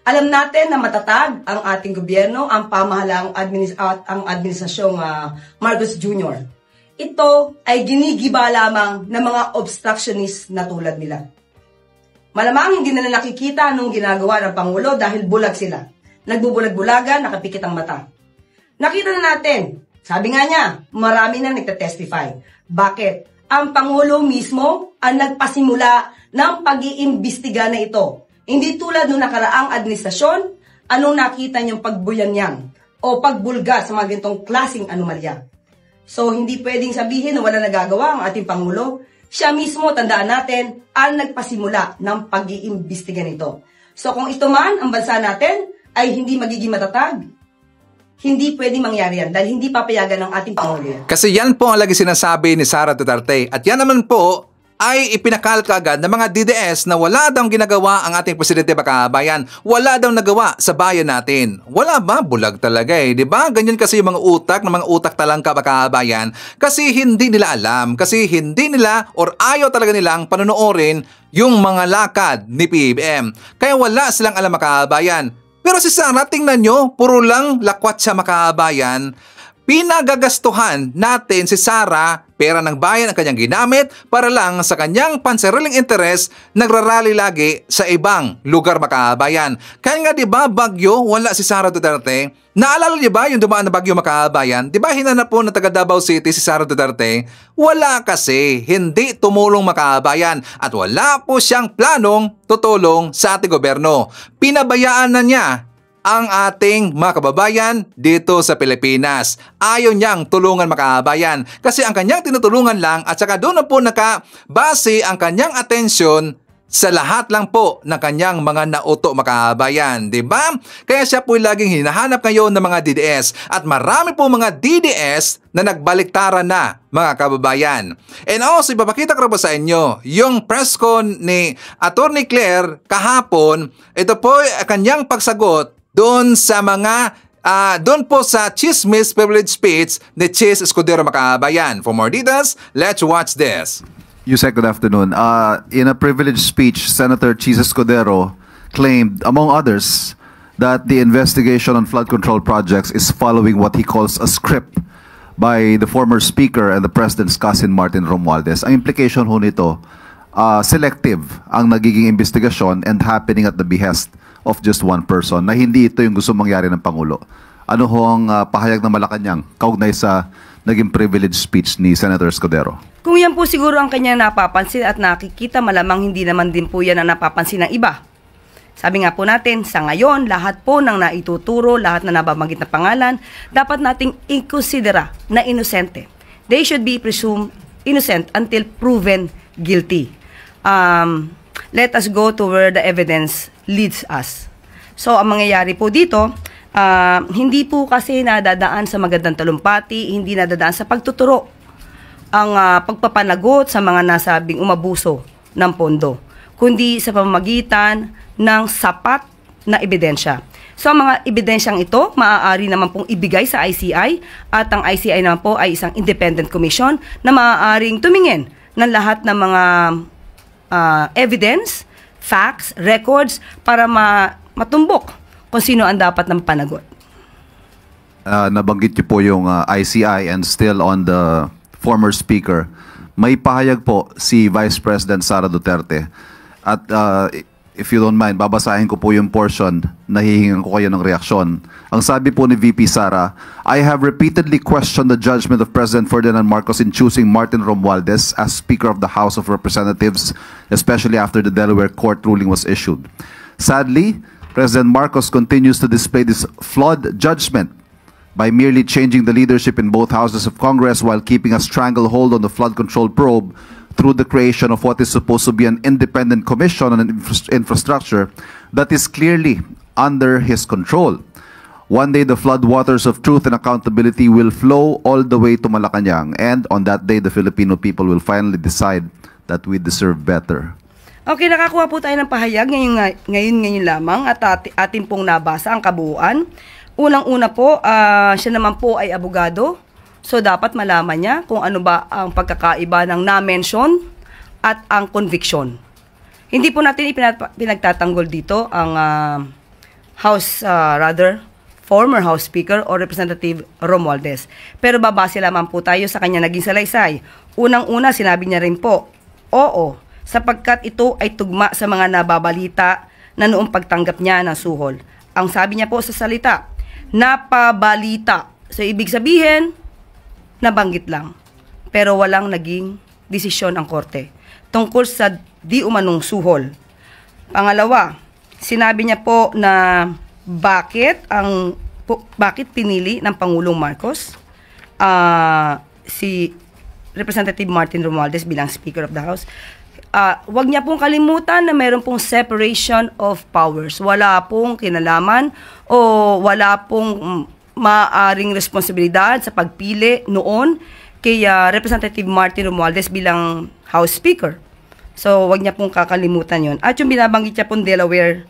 Alam natin na matatag ang ating gobyerno, ang pamahalaang ang administrasyong Marcos Jr. ito ay ginigiba lamang ng mga obstructionist na tulad nila. Malamang hindi na nakikita anong ginagawa ng Pangulo dahil bulag sila. Nagbubulag-bulagan, nakapikit ang mata. Nakita na natin, sabi nga niya, marami na nagtatestify. Bakit? Ang Pangulo mismo ang nagpasimula ng pag-iimbestiga na ito. Hindi tulad ng nakaraang administrasyon, anong nakita niyong pagbulyan o pagbulga sa mga ganitong klaseng anomalya. So, hindi pwedeng sabihin na wala nagagawa ang ating Pangulo. Siya mismo, tandaan natin, ang nagpasimula ng pag-iimbestiga nito. So, kung ito man ang bansa natin ay hindi magiging matatag, hindi pwedeng mangyari yan dahil hindi papayagan ng ating Pangulo. Kasi yan po ang lagi sinasabi ni Sara Duterte. At yan naman po ay ipinakalka agad ng mga DDS na wala daw ginagawa ang ating Presidente Bakabayan. Wala daw nagawa sa bayan natin. Wala ba? Bulag talaga eh. Diba? Ganyan kasi yung mga utak talangka Bakabayan. Kasi hindi nila alam. Kasi hindi nila or ayaw talaga nilang panonoorin yung mga lakad ni PBBM. Kaya wala silang alam Bakabayan. Pero si Sara, tingnan nyo, puro lang lakwat siya Bakabayan. Pinagagastuhan natin si Sara, pera ng bayan ang kanyang ginamit para lang sa kanyang pansariling interes, nagrarally lagi sa ibang lugar Makabayan. Kaya nga diba bagyo, wala si Sara Duterte? Naalala niyo ba yung dumaan na bagyo Makabayan? Diba hinanap po na taga Davao City si Sara Duterte? Wala kasi, hindi tumulong Makabayan at wala po siyang planong tutulong sa ating gobyerno. Pinabayaan na niya ang ating mga kababayan dito sa Pilipinas. Ayaw niyang tulungan Makabayan kasi ang kanyang tinutulungan lang at saka doon na po nakabase ang kanyang atensyon sa lahat lang po ng kanyang mga nauto Makabayan, di ba? Kaya siya po laging hinahanap ngayon ng mga DDS at marami po mga DDS na nagbaliktaran na mga kababayan. And also, ipapakita ko po sa inyo yung press con ni Attorney Claire kahapon. Ito po ay kanyang pagsagot doon sa mga doon po sa chismis privilege speech ni Chis Escudero Makabayan. For more details, let's watch this. Yusek, good afternoon. In a privileged speech, Senator Chis Escudero claimed, among others, that the investigation on flood control projects is following what he calls a script by the former Speaker and the President's cousin Martin Romualdez. Ang implication ho nito, selective ang nagiging investigasyon and happening at the behest of just one person, na hindi ito yung gusto mangyari ng Pangulo. Ano ho ang pahayag ng Malacanang kaugnay sa naging privileged speech ni Senator Escudero? Kung yan po siguro ang kanya napapansin at nakikita, malamang hindi naman din po yan ang napapansin ng iba. Sabi nga po natin, sa ngayon, lahat po ng naituturo, lahat na nababanggit na pangalan, dapat nating i-considera na inosente. They should be presumed innocent until proven guilty. Let us go to where the evidence leads us. So, ang mangyayari po dito, hindi po kasi nadadaan sa magandang talumpati, hindi nadadaan sa pagtuturo ang pagpapanagot sa mga nasabing umabuso ng pondo, kundi sa pamamagitan ng sapat na ebidensya. So, ang mga ebidensyang ito, maaari naman pong ibigay sa ICI at ang ICI naman po ay isang independent commission na maaaring tumingin ng lahat ng mga evidence, facts, records para matumbok kung sino ang dapat ng panagot. Nabanggit niyo po yung ICI and still on the former Speaker. May pahayag po si Vice President Sara Duterte at if you don't mind, babasahin ko po yung portion na hihingan ko kayo ng reaksyon. Ang sabi po ni VP Sara, I have repeatedly questioned the judgment of President Ferdinand Marcos in choosing Martin Romualdez as Speaker of the House of Representatives, especially after the Delaware court ruling was issued. Sadly, President Marcos continues to display this flawed judgment by merely changing the leadership in both houses of Congress while keeping a stranglehold on the flood control probe through the creation of what is supposed to be an independent commission on infrastructure that is clearly under his control. One day, the flood waters of truth and accountability will flow all the way to Malacanang, and on that day, the Filipino people will finally decide that we deserve better. Okay, nakakuha po tayo ng pahayag ngayon lamang at atin pong nabasa ang kabuuan. Unang-una po, siya naman po ay abogado. So, dapat malaman niya kung ano ba ang pagkakaiba ng na-mention at ang conviction. Hindi po natin pinagtatanggol dito ang former House Speaker o Representative Romualdez. Pero babase lamang po tayo sa kanya naging salaysay. Unang-una, sinabi niya rin po, oo, sapagkat ito ay tugma sa mga nababalita na noong pagtanggap niya ng suhol. Ang sabi niya po sa salita, napabalita. So, ibig sabihin, nabanggit lang. Pero walang naging desisyon ang korte tungkol sa di umanong suhol. Pangalawa, sinabi niya po na bakit pinili ng Pangulong Marcos si Representative Martin Romualdez bilang Speaker of the House. Wag niya pong kalimutan na mayroon pong separation of powers. Wala pong kinalaman o wala pong maaring responsibilidad sa pagpili noon kay Representative Martin Romualdez bilang House Speaker. So, wag niya pong kakalimutan yon. At yung binabanggit niya pong Delaware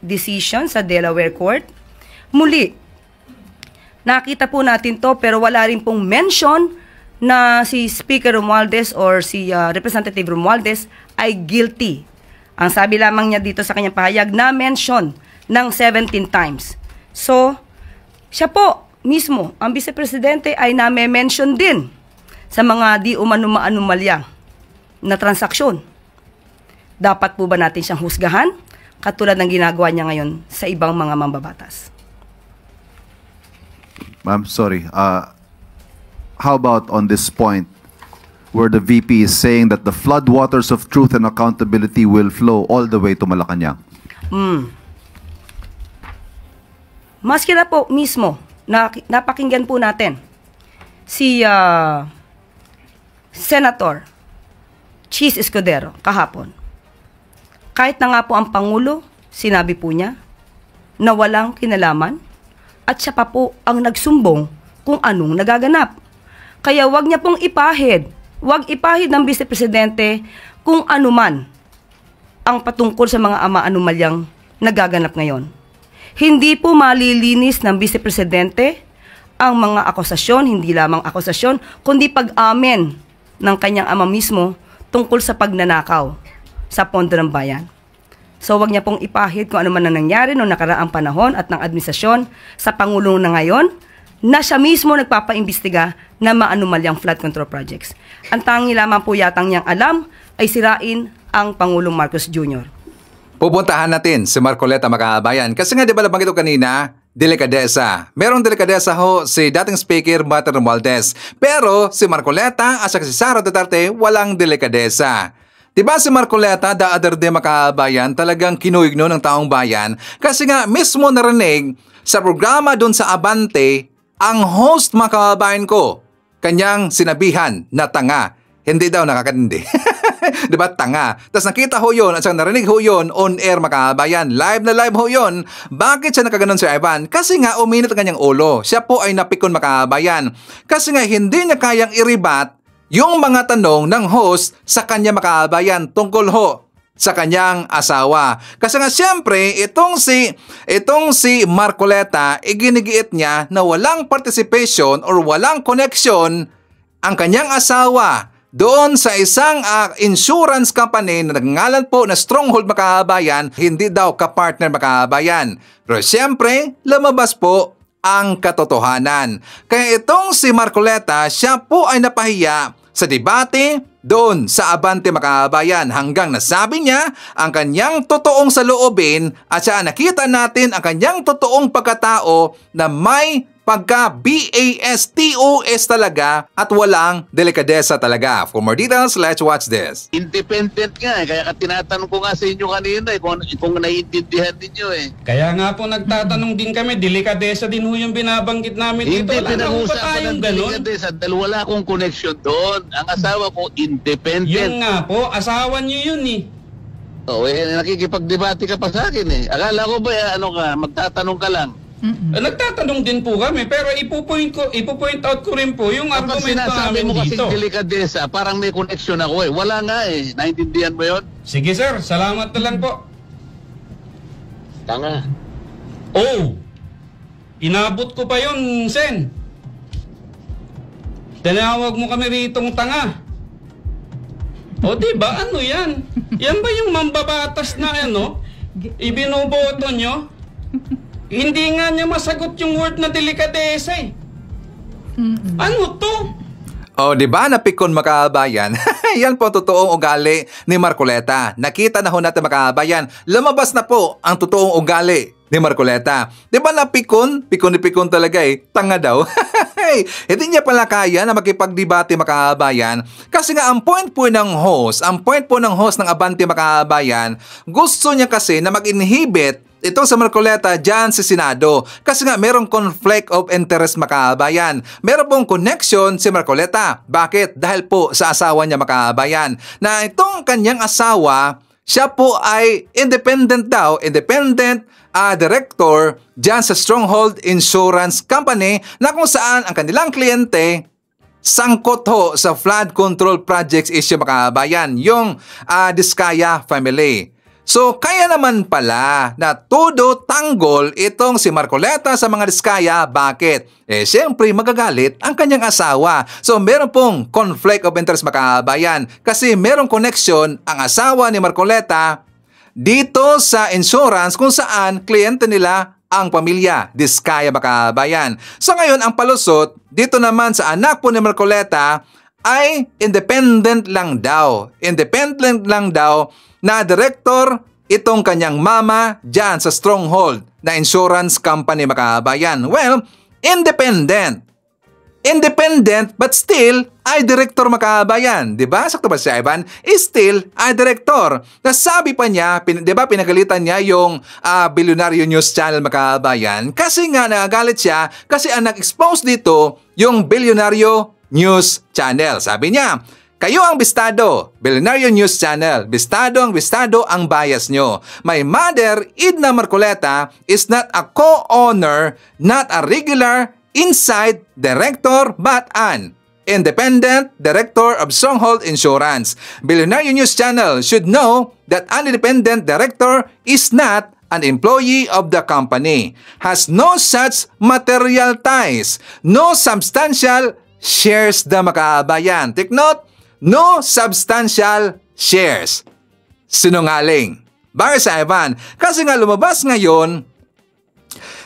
decision sa Delaware Court, muli, nakita po natin to pero wala rin pong mention na si Speaker Romualdez or si Representative Romualdez ay guilty. Ang sabi lamang niya dito sa kanyang pahayag na mention ng 17 times. So, siya po mismo, ang Vice Presidente ay na-mention din sa mga di umano-anomalya na transaksyon. Dapat po ba natin siyang husgahan? Katulad ng ginagawa niya ngayon sa ibang mga mambabatas. Ma'am, sorry. How about on this point where the VP is saying that the floodwaters of truth and accountability will flow all the way to Malacanang? Maski na po mismo, napakinggan po natin si Senator Chis Escudero kahapon. Kahit na nga po ang Pangulo, sinabi po niya na walang kinalaman at siya pa po ang nagsumbong kung anong nagaganap. Kaya wag niya pong ipahid, wag ipahid ng Vice Presidente kung anuman ang patungkol sa mga anomalyang nagaganap ngayon. Hindi po malilinis ng Vice Presidente ang mga akusasyon, hindi lamang akusasyon, kundi pag-amin ng kanyang ama mismo tungkol sa pagnanakaw sa pondo ng bayan. So, wag niya pong ipahid kung ano man ang nangyari noong nakaraang panahon at ng administrasyon sa Pangulo na ngayon na siya mismo nagpapaimbestiga na maanumalyang flood control projects. Ang tangi lamang po yatang niyang alam ay sirain ang Pangulong Marcos Jr. Pupuntahan natin si Marcoleta Makabayan. Kasi nga di ba nabanggit ko kanina, delikadesa. Merong delikadesa ho si dating Speaker Martin Romualdez. Pero si Marcoleta at si Sara Duterte walang delikadesa. Diba si Marcoleta, the other day Makabayan, talagang kinuig no ng taong bayan kasi nga mismo narinig sa programa doon sa Abante ang host Makabayan ko. Kanyang sinabihan na tanga. Hindi daw nakakatindi. Diba tanga? Tapos nakita ho yun at saka narinig ho yun on air Makabayan. Live na live ho yun. Bakit siya nakaganon si Ivan? Kasi nga uminit ang kanyang ulo. Siya po ay napikon Makabayan. Kasi nga hindi niya kayang iribat yung mga tanong ng host sa kanya Makabayan tungkol ho sa kanyang asawa. Kasi nga siyempre, itong si Marcoleta, iginigiit niya na walang participation or walang connection ang kanyang asawa doon sa isang insurance company na nagngalan po na Stronghold Makabayan, hindi daw kapartner Makabayan. Pero siyempre, lumabas po ang katotohanan. Kaya itong si Marcoleta, siya po ay napahiya sa debate doon sa Abante Makabayan hanggang nasabi niya ang kanyang totoong saloobin at siya nakita natin ang kanyang totoong pagkatao na may pagka-BASTOS talaga at walang delikadesa talaga. For more details, let's watch this. Independent nga eh. Kaya tinatanong ko nga sa inyo kanina eh, kung naiintindihan ninyo eh. Kaya nga po nagtatanong din kami, delikadesa din ho yung binabanggit namin dito. Hindi pinag-uusapan ng delikadesa dahil wala akong connection doon. Ang asawa ko independent. Yun nga po, asawa niyo yun eh. Oo, nakikipagdebate ka pa sa akin eh. Akala ko ba magtatanong ka lang? Nagtatanong din po kami pero ipo-point out ko rin po yung argumento namin mo dito. Kasi delikadesa, parang may connection ako eh. Wala nga eh. Naintindihan mo yun? Sige sir, salamat na lang po. Tanga. Oh! Inabot ko pa yun, Sen. Tinawag mo kami ritong tanga. O diba, ano yan? Yan ba yung mambabatas na ibinoboto nyo? Hindi nga niya masagot yung word na delikadesa eh. Ano to? O, di ba napikon makabayan? Yan po ang totoong ugali ni Marcoleta. Nakita na ho natin makabayan. Lumabas na po ang totoong ugali ni Marcoleta. Di ba napikon? Pikon talaga eh. Tanga daw. Hindi niya pala kaya na makipagdebate makabayan. Kasi nga ang point po ng host ng Abante Makabayan, gusto niya kasi na mag-inhibit ito sa Marcoleta dyan sa Senado. Kasi nga merong conflict of interest makabayan. Meron pong connection si Marcoleta. Bakit? Dahil po sa asawa niya makabayan. Na itong kanyang asawa, siya po ay independent director dyan sa Stronghold Insurance Company na kung saan ang kanilang kliyente sangkot ho sa flood control projects issue makabayan, yung Diskaya family. So, kaya naman pala na todo tanggol itong si Marcoleta sa mga Diskaya. Bakit? Siyempre magagalit ang kanyang asawa. So, meron pong conflict of interest makabayan kasi merong connection ang asawa ni Marcoleta dito sa insurance kung saan kliyente nila ang pamilya Diskaya makabayan. So, ngayon ang palusot dito naman sa anak po ni Marcoleta ay independent lang daw na director itong kanyang mama dyan sa Stronghold na insurance company makabayan. Well, independent but still ay director makabayan. Diba? Sakto ba si Ivan? Still ay director. Nasabi pa niya, diba pinagalitan niya yung Billionaire News Channel makabayan kasi nga nagagalit siya kasi ang nag-expose dito yung Billionaire News Channel. Sabi niya, kayo ang bistado, Billionaire News Channel. Bistado ang bias nyo. My mother, Edna Marcoleta, is not a co-owner, not a regular inside director, but an independent director of Stronghold Insurance. Billionaire News Channel should know that an independent director is not an employee of the company, has no such material ties, no substantial shares na makabayan. Take note, no substantial shares. Sinungaling. Bakit sa Ivan? Kasi nga lumabas ngayon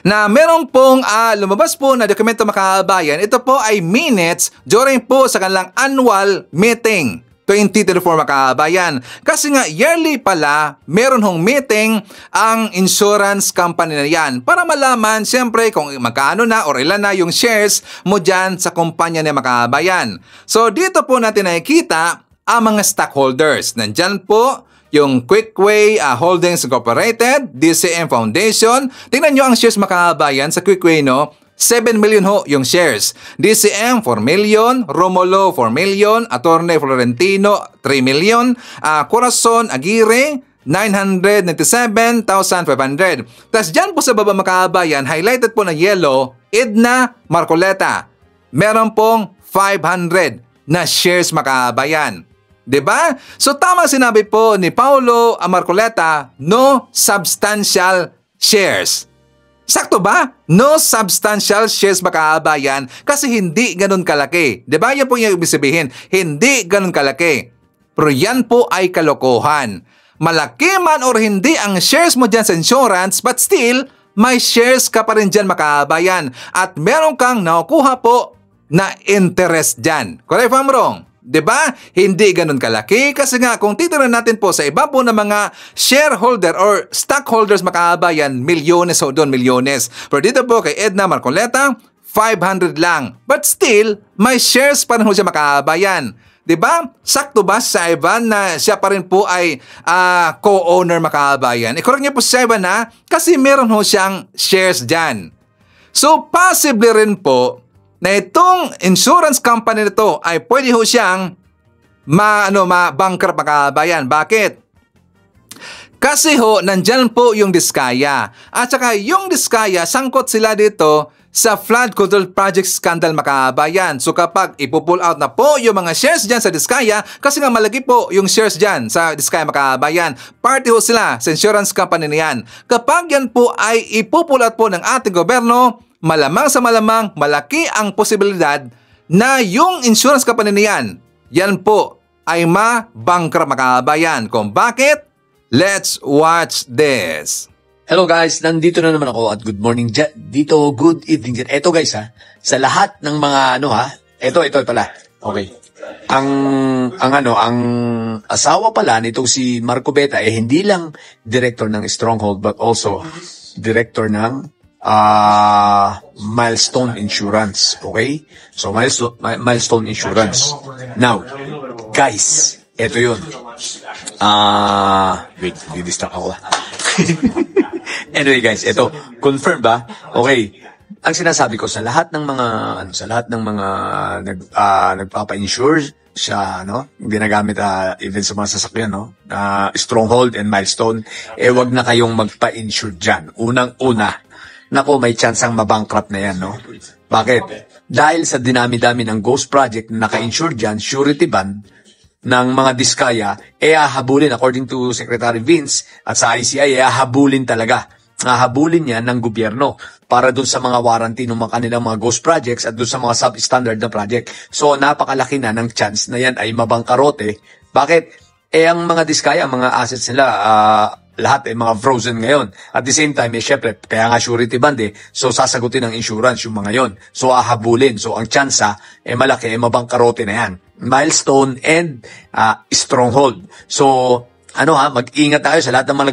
na merong pong lumabas po na dokumento makabayan. Ito po ay minutes during po sa kanilang annual meeting 2024 makabayan. Kasi nga yearly pala meron hong meeting ang insurance company na yan para malaman siyempre kung magkano na or ilan na yung shares mo dyan sa kumpanya ni makabayan. So dito po natin nakikita ang mga stockholders. Nandyan po yung Quickway Holdings Incorporated, DCM Foundation. Tingnan nyo ang shares makabayan sa Quickway, no? 7 million ho yung shares. DCM 4 million, Romulo 4 million, Attorney Florentino 3 million, Corazon Aguirre 997,500. Tapos dyan po sa baba makabayan, highlighted po na yellow, Edna Marcoleta. Meron pong 500 na shares makabayan. Diba? So tama sinabi po ni Paulo Marcoleta, no substantial shares. Sakto ba? No substantial shares makabayan kasi hindi ganun kalaki. Diba? Yan po yung ibig sabihin. Hindi ganun kalaki. Pero yan po ay kalokohan. Malaki man or hindi ang shares mo dyan sa insurance, but still, may shares ka pa rin dyan makabayan. At meron kang nakukuha po na interest dyan. Correct if I'm wrong? Diba? Hindi ganun kalaki kasi nga kung titignan natin po sa iba po na mga shareholder or stockholders makabayan, milyones o doon, milyones. Pero dito po kay Edna Marcoleta, 500 lang. But still, may shares pa rin siya makabayan. Diba? Sakto ba sa Ivan na siya pa rin po ay co-owner makabayan? I-correct niyo po sa Ivan na kasi meron ho siyang shares dyan. So, possibly rin po na itong insurance company nito ay pwede ho siyang ma-bankrupt makabayan. Bakit? Kasi ho, nandyan po yung Diskaya. At saka yung Diskaya, sangkot sila dito sa flood control project scandal makabayan. So kapag ipupull out na po yung mga shares dyan sa Diskaya, kasi nga malaki po yung shares dyan sa Diskaya makabayan, party ho sila sa insurance company niyan. Kapag yan po ay ipupull out po ng ating gobyerno, malamang sa malamang malaki ang posibilidad na yung insurance company niyan, yan po ay ma-bankrupt makabayan. Kung bakit? Let's watch this. Hello guys, nandito na naman ako at good morning dito, good evening dyan. Eto guys sa lahat ng mga ito pala. Okay. Ang asawa pala nitong si Marco Beta hindi lang director ng Stronghold but also director ng Milestone Insurance. Okay? So Milestone Insurance. Now, guys, eto yun. Wait, distract ako. Anyway guys, ito, confirm ba? Okay. Ang sinasabi ko sa lahat ng mga nagpapa-insure siya, ginagamit even sa mga sasakyan, Stronghold and Milestone, wag na kayong magpa-insure diyan. Unang-una, nako may chance ang mabankrupt na yan, Bakit? Dahil sa dinami-dami ng ghost project na naka-insure diyan, surety bond ng mga diskaya, hahabulin according to Secretary Vince at sa ICI, hahabulin talaga. Hahabulin yan ng gobyerno para dun sa mga warranty ng mga kanilang mga ghost projects at dun sa mga substandard na project. So, napakalaki na ng chance na yan ay mabangkarote. Bakit? Ang mga diskaya, mga assets nila, lahat mga frozen ngayon. At the same time, syempre, kaya nga surety bond so sasagutin ng insurance yung mga yon. So, hahabulin. So, ang chance malaki, mabangkarote na yan. Milestone and Stronghold. So, mag-ingat tayo sa lahat ng mga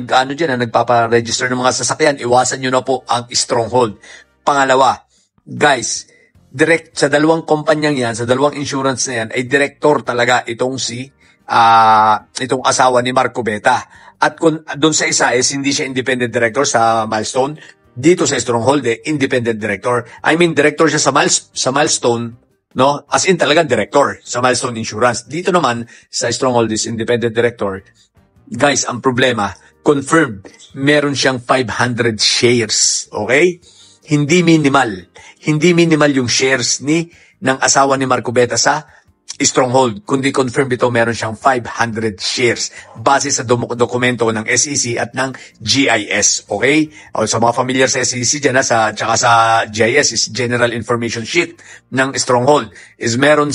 nagpapa-register ng mga sasakyan. Iwasan nyo na po ang Stronghold. Pangalawa, guys, direct sa dalawang kumpanyang yan, sa dalawang insurance na yan, ay director talaga itong itong asawa ni Marco Beta. At kung doon sa isa hindi siya independent director sa Milestone, dito sa Stronghold independent director. I mean, director siya sa Milestone, as in talagang director sa Milestone Insurance. Dito naman sa Stronghold is independent director. Guys, ang problema, confirmed, meron siyang 500 shares. Okay? Hindi minimal. Hindi minimal yung shares ng asawa ni Marco Beta sa Stronghold. Kundi confirmed ito, meron siyang 500 shares. Base sa dokumento ng SEC at ng GIS. Okay? O, sa mga familiar sa SEC dyan, tsaka sa GIS is General Information Sheet ng Stronghold. Is meron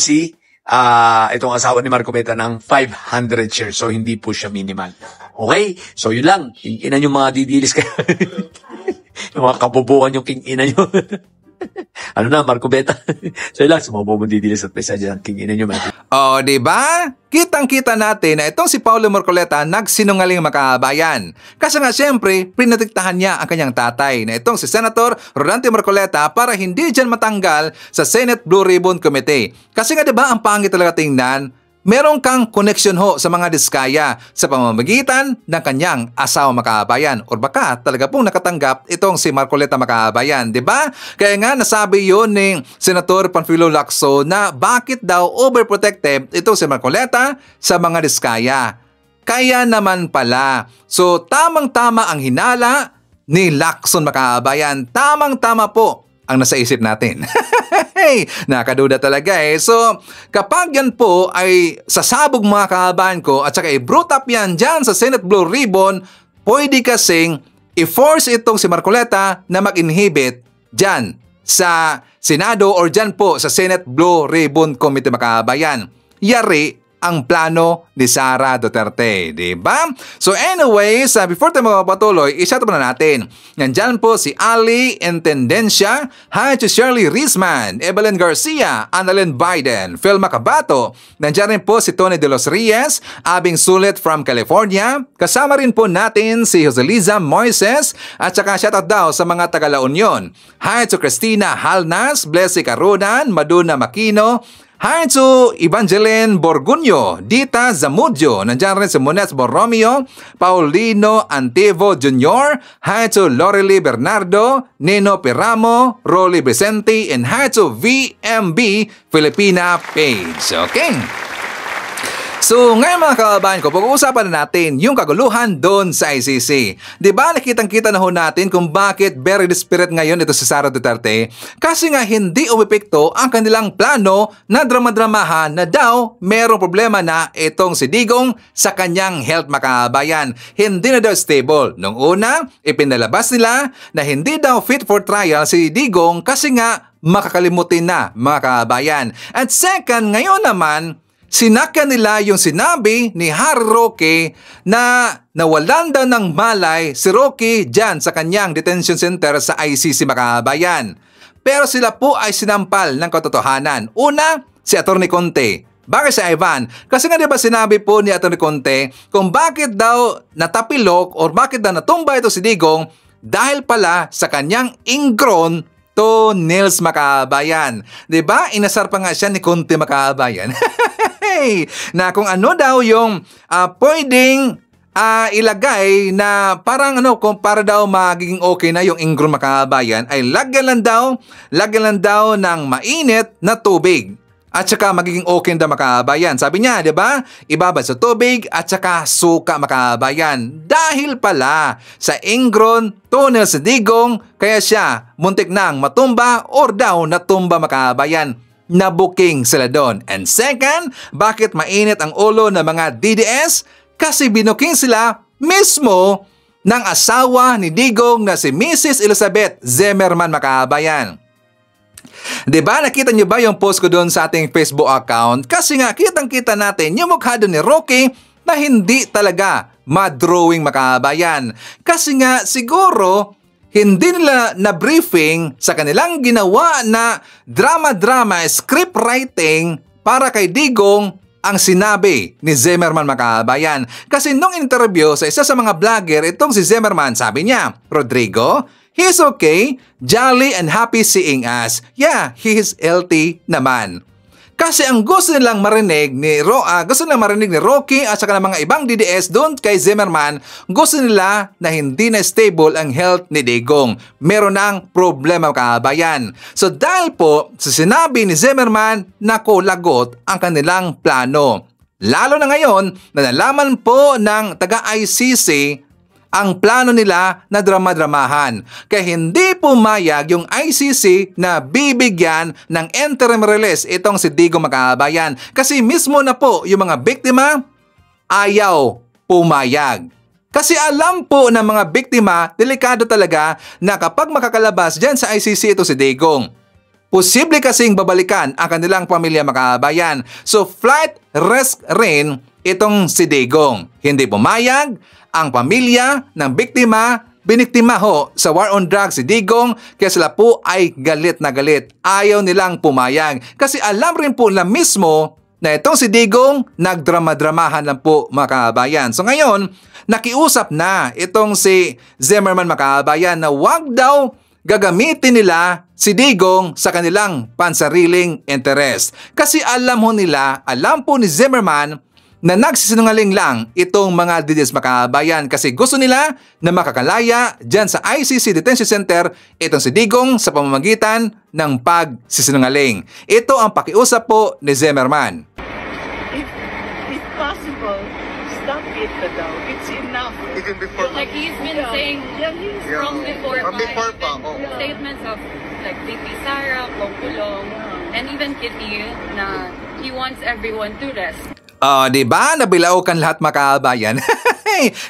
itong asawa ni Marco Beta ng 500 shares. So, hindi po siya minimal. Okay? So, yun lang. Kinginan yung mga didilis kayo. Yung mga kabubuhan yung kinginan nyo. Marco Beta? So, yun lang. Sumabubong didilis at pesa dyan. Kinginan nyo. Diba? Kitang-kita natin na itong si Paulo Marcoleta nagsinungaling makabayan. Kasi nga siyempre, pinatiktahan niya ang kanyang tatay na itong si Senator Rodante Marcoleta para hindi dyan matanggal sa Senate Blue Ribbon Committee. Kasi nga diba, ang pangit talaga tingnan, meron kang connection sa mga diskaya sa pamamagitan ng kanyang asawa makabayan. Or baka talaga pong nakatanggap itong si Marcoleta makabayan, di ba? Kaya nga nasabi yun ni Senator Panfilo Lacson na bakit daw overprotective itong si Marcoleta sa mga diskaya. Kaya naman pala. So tamang-tama ang hinala ni Lacson makabayan. Tamang-tama po ang nasa isip natin. Nakaduda talaga So, kapag yan po ay sasabog mga kahabayan ko at saka i-brought up yan dyan sa Senate Blue Ribbon, pwede kasing i-force itong si Marcoleta na mag-inhibit dyan sa Senado or dyan po sa Senate Blue Ribbon Committee mga kahabayan. Yari ang plano ni Sara Duterte, di ba? So anyways, before tayo magpapatuloy, i-shout na natin. Nandyan po si Ali Intendencia, hi to Shirley Rizman, Evelyn Garcia, Annalyn Biden, Phil Macabato. Nandyan rin po si Tony De Los Reyes, Abing Sulit from California. Kasama rin po natin si Joseliza Moises at saka shoutout daw sa mga taga La Union. Hi to Christina Halnas, Blessy Carunan, Maduna Makino. Hi to Evangeline Borgunyo, Dita Zamudio, nandiyan rin si Monet Borromeo, Paulino Antivo Jr., hi to Lorely Bernardo, Nino Piramo, Rolly Vicente, and hi to VMB Filipina page. Okay? So, ngayon mga kababayan ko, pag-uusapan na natin yung kaguluhan doon sa ICC. Diba, nakitang-kita na ho natin kung bakit very desperate ngayon ito si Sara Duterte? Kasi nga hindi umepekto ang kanilang plano na drama-dramahan na daw merong problema na itong si Digong sa kanyang health mga kababayan. Hindi na daw stable. Nung una, ipinalabas nila na hindi daw fit for trial si Digong kasi nga makakalimutin na mga kababayan. At second, ngayon naman, sinakyan nila yung sinabi ni Harry Roque na nawalan daw ng malay si Roque dyan sa kanyang detention center sa ICC mga kabayan. Pero sila po ay sinampal ng katotohanan. Una, si Atty. Conte. Bakit si Ivan? Kasi nga diba sinabi po ni Atty. Conte kung bakit daw natapilok or bakit daw natumba ito si Digong dahil pala sa kanyang ingrown toenails makabayan. Diba? Inasar pa nga siya ni Conte makabayan. Na kung ano daw yung pwedeng ilagay na parang kung para daw magiging okay na yung ingrown makabayan ay lagyan lang daw ng mainit na tubig. At saka magiging okay daw makabayan. Sabi niya, di ba? Ibabad sa tubig at saka suka makabayan. Dahil pala sa ingrown toenails sa Digong, kaya siya muntik nang matumba or daw natumba makabayan. Nabuking sila doon. And second, bakit mainit ang ulo ng mga DDS? Kasi binuking sila mismo ng asawa ni Digong na si Mrs. Elizabeth Zemerman makabayan. Diba? Nakita nyo ba yung post ko doon sa ating Facebook account? Kasi nga, kitang-kita natin yung mukha doon ni Roque na hindi talaga ma-drawing makabayan. Kasi nga, siguro, hindi nila na-briefing sa kanilang ginawa na drama-drama script writing para kay Digong ang sinabi ni Zemerman makabayan. Kasi nung interview sa isa sa mga vlogger, itong si Zemerman, sabi niya, Rodrigo, he's okay, jolly and happy seeing us. Yeah, he's healthy naman. Kasi ang gusto nilang marinig ni Roque at saka ng mga ibang DDS doon kay Zemerman, gusto nila na hindi na stable ang health ni Digong. Meron ng problema kabayan. So dahil po sa sinabi ni Zemerman, naku, lagot ang kanilang plano. Lalo na ngayon na nalaman po ng taga-ICC ang plano nila na drama-dramahan. Kaya hindi pumayag yung ICC na bibigyan ng interim release itong si Digong makabayan. Kasi mismo na po yung mga biktima ayaw pumayag. Kasi alam po ng mga biktima, delikado talaga na kapag makakalabas dyan sa ICC ito si Digong, posible kasing babalikan ang kanilang pamilya makabayan. So flight risk rin itong si Digong. Hindi pumayag ang pamilya ng biktima, biniktima ho sa war on drugs si Digong, kaya sila po ay galit na galit. Ayaw nilang pumayag. Kasi alam rin po na mismo na itong si Digong nagdrama-dramahan lang po mga kabayan. So ngayon, nakiusap na itong si Zemerman mga kabayan na wag daw gagamitin nila si Digong sa kanilang pansariling interest. Kasi alam po ni Zemerman na nagsisinungaling lang itong mga DDS makabayan kasi gusto nila na makakalaya dyan sa ICC Detention Center itong si Digong sa pamamagitan ng pagsisinungaling. Ito ang pakiusap po ni Zemerman. If possible, stop it daw. It's enough. Even before. Like he's been saying from before pa. Statements of like VP Sara, Pongulong, and even Kitty na he wants everyone to rest. Diba? Nabilaukan lahat makabayan.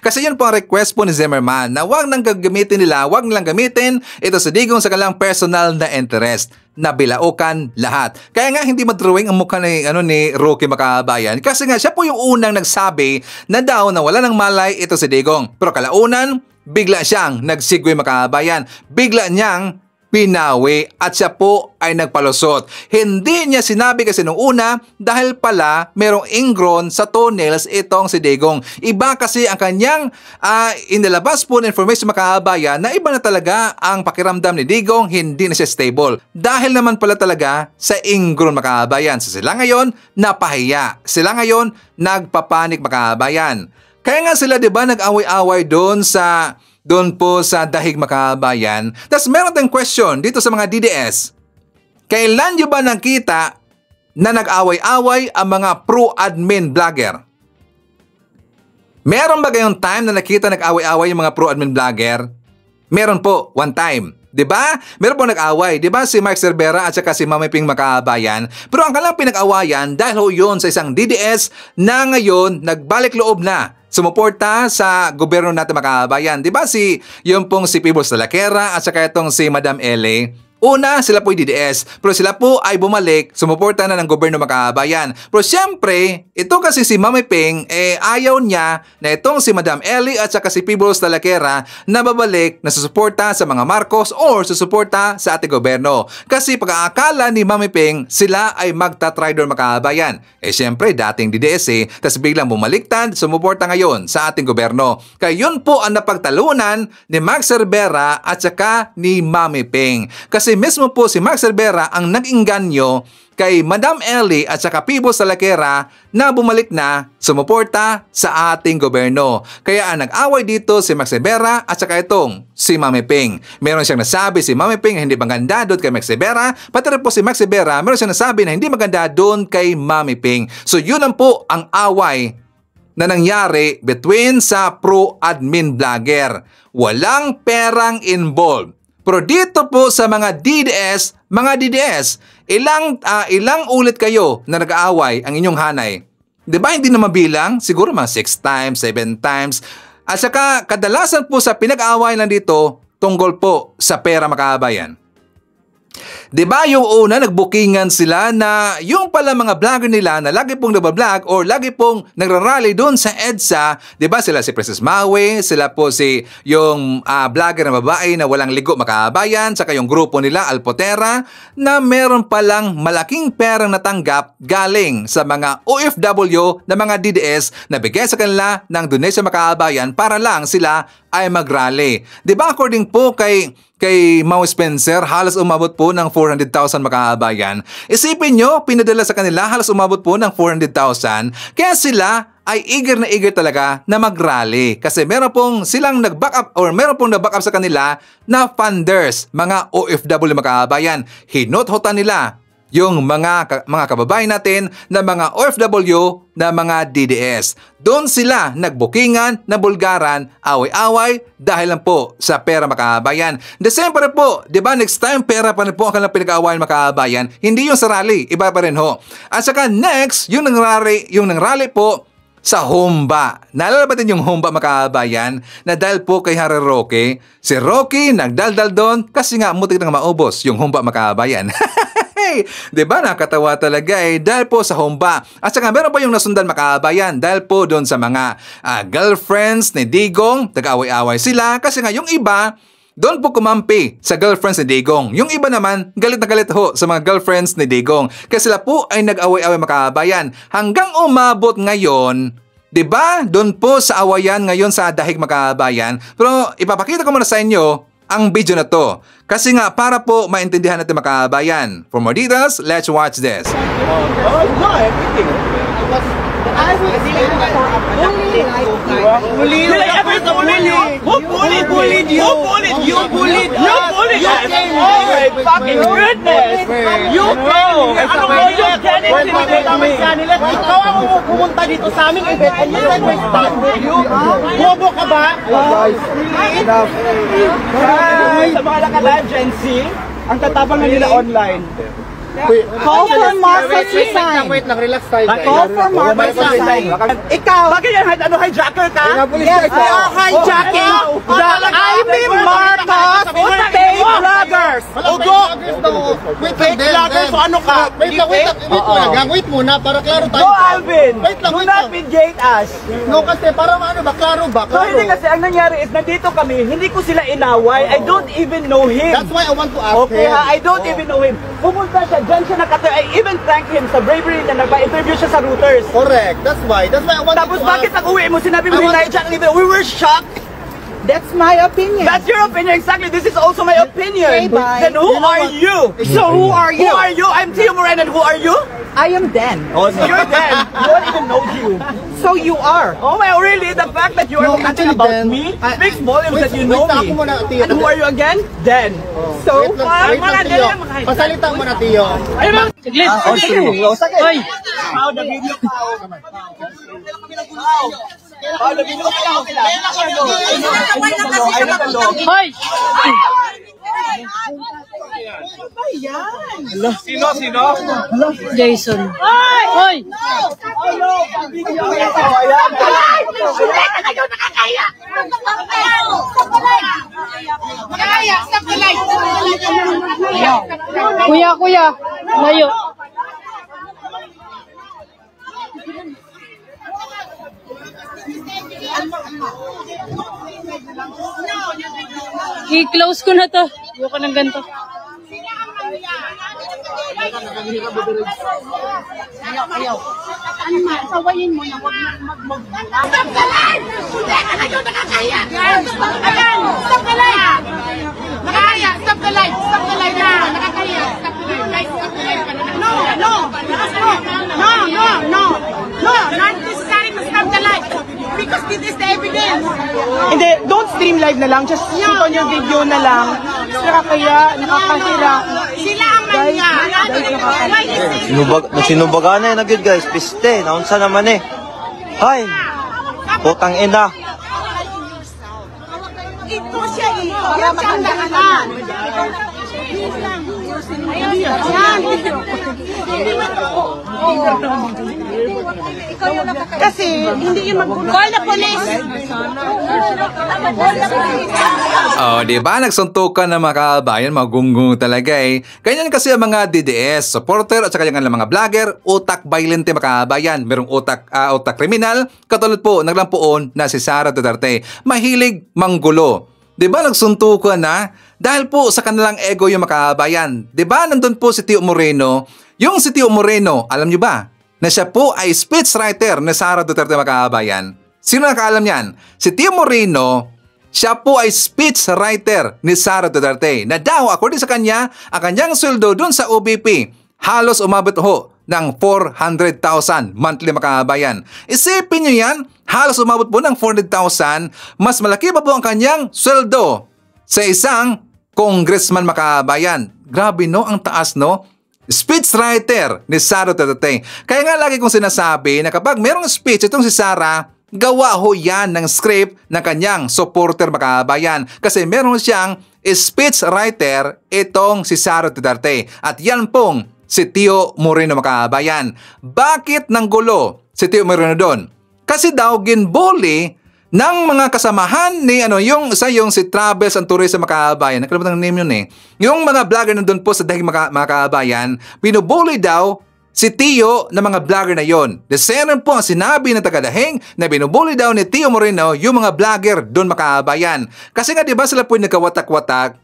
Kasi yun po ang request po ni Zemerman na wag nang gagamitin nila, wag nilang gamitin ito sa Digong sa kanilang personal na interest. Nabilaukan lahat. Kaya nga hindi madrawing ang mukha ni Roque makabayan kasi nga siya po yung unang nagsabi na daw na wala ng malay ito si Digong. Pero kalaunan, bigla siyang nagsigwe makabayan. Bigla niyang pinawi at siya po ay nagpalusot. Hindi niya sinabi kasi nung una dahil pala merong ingrown sa toenails itong si Digong. Iba kasi ang kanyang inilabas po na information makabayan na iba na talaga ang pakiramdam ni Digong, hindi na siya stable. Dahil naman pala talaga sa ingrown makabayan. So sila ngayon napahiya. Sila ngayon nagpapanik makabayan. Kaya nga sila 'di ba nag-away-away doon po sa Dahig Makabayan. Tapos meron tayong question dito sa mga DDS. Kailan nyo ba nakita na nag-away-away ang mga pro-admin vlogger? Meron ba kayong time na nakita nag-away-away yung mga pro-admin vlogger? Meron po, one time. Diba? Meron po nag-away. Diba si Mark Cervera at saka si Mami Ping Makabayan? Pero ang kanilang pinag-awayan dahil ho yun sa isang DDS na ngayon nagbalik loob na sumuporta sa gobyerno natin makabayan. Diba yung pong si Pibos Talaquera at saka itong si Madam Ele? Una, sila po ay DDS, pero sila po ay bumalik, sumuporta na ng gobyerno mga kababayan. Pero siyempre, ito kasi si Mami Ping, ayaw niya na itong si Madam Ellie at saka si Pibos Talaquera na babalik na susuporta sa mga Marcos or susuporta sa ating gobyerno. Kasi pag-aakala ni Mami Ping, sila ay magta-tridor mga kababayan. Siyempre, dating DDS tapos biglang bumaliktad, sumuporta ngayon sa ating gobyerno. Kaya yun po ang napagtalunan ni Max Cervera at saka ni Mami Ping. Kasi mismo po si Max Cervera ang nag-inganyo kay Madam Ellie at saka Pibos Talaquera na bumalik na sumuporta sa ating gobyerno. Kaya ang nag-away dito si Max Cervera at saka itong si Mami Ping. Meron siyang nasabi si Mami Ping hindi maganda doon kay Max Cervera, pati rin po si Max Cervera meron siyang nasabi na hindi maganda doon kay Mami Ping. So yun ang po ang away na nangyari between sa pro-admin vlogger. Walang perang involved. Pero dito po sa mga DDS, ilang ulit kayo na nag-aaway ang inyong hanay? Diba hindi na mabilang? Siguro mga 6 times, 7 times. At saka kadalasan po sa pinag-aaway lang dito, tungkol po sa pera mga kababayan. Diba yung una nagbukingan sila na yung pala mga vlogger nila na lagi pong nagbablog or lagi pong nagrarally doon sa EDSA, diba sila si Princess Maui, sila po si yung vlogger na babae na walang ligo makabayan, saka yung grupo nila Alpotera na meron palang malaking perang natanggap galing sa mga OFW na mga DDS na bigay sa kanila ng donation makabayan para lang sila ay mag-rally. Diba according po kay Mau Spencer, halos umabot po ng 400,000 makabayan. Isipin nyo, pinadala sa kanila halos umabot po ng 400,000. Kaya sila ay eager na eager talaga na mag-rally. Kasi meron pong silang nag-back up or meron pong nag-back up sa kanila na funders, mga OFW makabayan. Hinot-hotan nila yung mga kababayan natin na mga OFW na mga DDS. Doon sila nagbukingan, nabulgaran, away-away dahil lang po sa pera makabayan. December po, di ba next time pera pa rin po ang kanilang pinag-aawayan makabayan, hindi yung sa rally, iba pa rin ho. At saka next, yung nangrally po sa Humba. Naalala ba din yung Humba makabayan na dahil po kay Harry Roque, si Roque nagdaldal doon kasi nga mutik nang maubos yung Humba makabayan. Diba nakatawa talaga dahil po sa Humba. At saka meron pa yung nasundan makabayan dahil po doon sa mga girlfriends ni Digong, nag-away-away sila kasi nga yung iba doon po kumampi sa girlfriends ni Digong. Yung iba naman galit na galit ho sa mga girlfriends ni Digong kasi sila po ay nag-away-away makabayan hanggang umabot ngayon. Diba? Doon po sa awayan ngayon sa dahig makabayan. Pero ipapakita ko muna sa inyo ang video na to. Kasi nga para po maintindihan natin makabayan. For more details, let's watch this. Bully you. Who bullied you? Who bullied you? You bullied us. You bullied us. Oh my fucking goodness. You go. Ano mo yung intimidate me? Ikaw ang pumunta dito sa aming event and you said we stand with you. Bobo ka ba? Enough. Sa mga lakalan, Gen Z, ang tatabang na nila online. Call for Marcos resign. Wait lang, relax tayo. Call for Marcos resign. Ikaw, bakit yan? Hijacker ka? Yes, we are hijacking the Ivy Marcos fake vloggers. Ugo! Fake vloggers, so ano ka? Wait muna, para klaro tayo. Go, Alvin! Wait lang, Do not mediate us. No, kasi para ano ba, klaro ba? So hindi kasi, ang nangyari is, nandito kami, hindi ko sila inaway, I don't even know him. That's why I want to ask Okay him. ha, I don't even know him. Pumunta siya, dyan siya I even thank him sa bravery na nagpa-interview siya sa Reuters. Correct, that's why I want Tapos bakit pag-uwi mo, sinabi mo na i-jack liver? We were shocked. That's my opinion. That's your opinion, exactly. This is also my opinion. Okay, bye. Then who are you? So who are you? Who are you? I'm Tio Moran, and who are you? I am Dan. Oh, so you're Dan. No one even knows you. So you are. Oh my, really? The fact that you are talking about me speaks volumes that you know me. And who are you again? Dan. So Wait lang, Tio. Pasalita mo na, Tio. Ayun, saglit. Oy! How the video ka? Hoy! Sino? Jason. Hoy! Kuya, layo. I-close ko na to. Ayoko ng ganito. Ayaw. Ano ma, sawayin mo na huwag mag-mag-mag. Stop the line! Hindi ka na yun nakakaya! Stop the line! Nakakaya! Stop the line! Stop the line na! Nakakaya! Stop the line! Guys, stop the line! No! Not necessary to stop the line! Because this is the evidence! Hindi, don't stream live na lang. Just sit on your video na lang. Nakakaya, nakakahira. Sila ang manya! Sinubaga na yun agad guys. Piste, naunsa naman eh. Hay, putang ina. Ito siya eh. Yan siya ang lahat. Kasi, hindi yun Call the police! Oh, di ba? Nagsuntukan ng mga kabayan, mga gunggong talaga eh. Ganyan kasi ang mga DDS, supporter at saka yung mga vlogger, utak violente mga kabayan. Merong utak kriminal, katulad po, naglampuon na si Sara Duterte. Mahilig manggulo. Di ba nagsuntukan na? Dahil po sa kanilang ego yung mga kabayan. Di ba nandun po si Tio Moreno? Yung si Tio Moreno, alam nyo ba? Na siya po ay speechwriter ni Sara Duterte mga kabayan. Sino nakaalam yan? Si Tio Moreno, siya po ay speechwriter ni Sara Duterte. Na daw, according sa kanya, ang kanyang sweldo dun sa OBP, halos umabot ho ng 400,000 monthly mga kabayan. Isipin nyo yan, halos umabot po ng 400,000, mas malaki pa po ang kanyang sweldo sa isang congressman mga kabayan. Grabe no, ang taas no? Speechwriter ni Sara Duterte. Kaya nga lagi kong sinasabi na kapag merong speech itong si Sara, gawa ho yan ng script ng kanyang supporter mga kabayan. Kasi meron siyang speechwriter itong si Sara Duterte. At yan pong si Tio Moreno mga kabayan. Bakit nang gulo si Tio Moreno doon? Kasi daw ginbully ng mga kasamahan ni yung si Travels and Tourism mga kabayan. Nakalimutan ng name yun eh. Yung mga vlogger na doon po sa dahil mga kabayan, binubully daw si Tio na mga vlogger na yon. The same po ang sinabi ng taga-Dahing na binubully daw ni Tio Moreno yung mga vlogger doon mga kabayan. Kasi nga diba sila po nagkawatak-watak.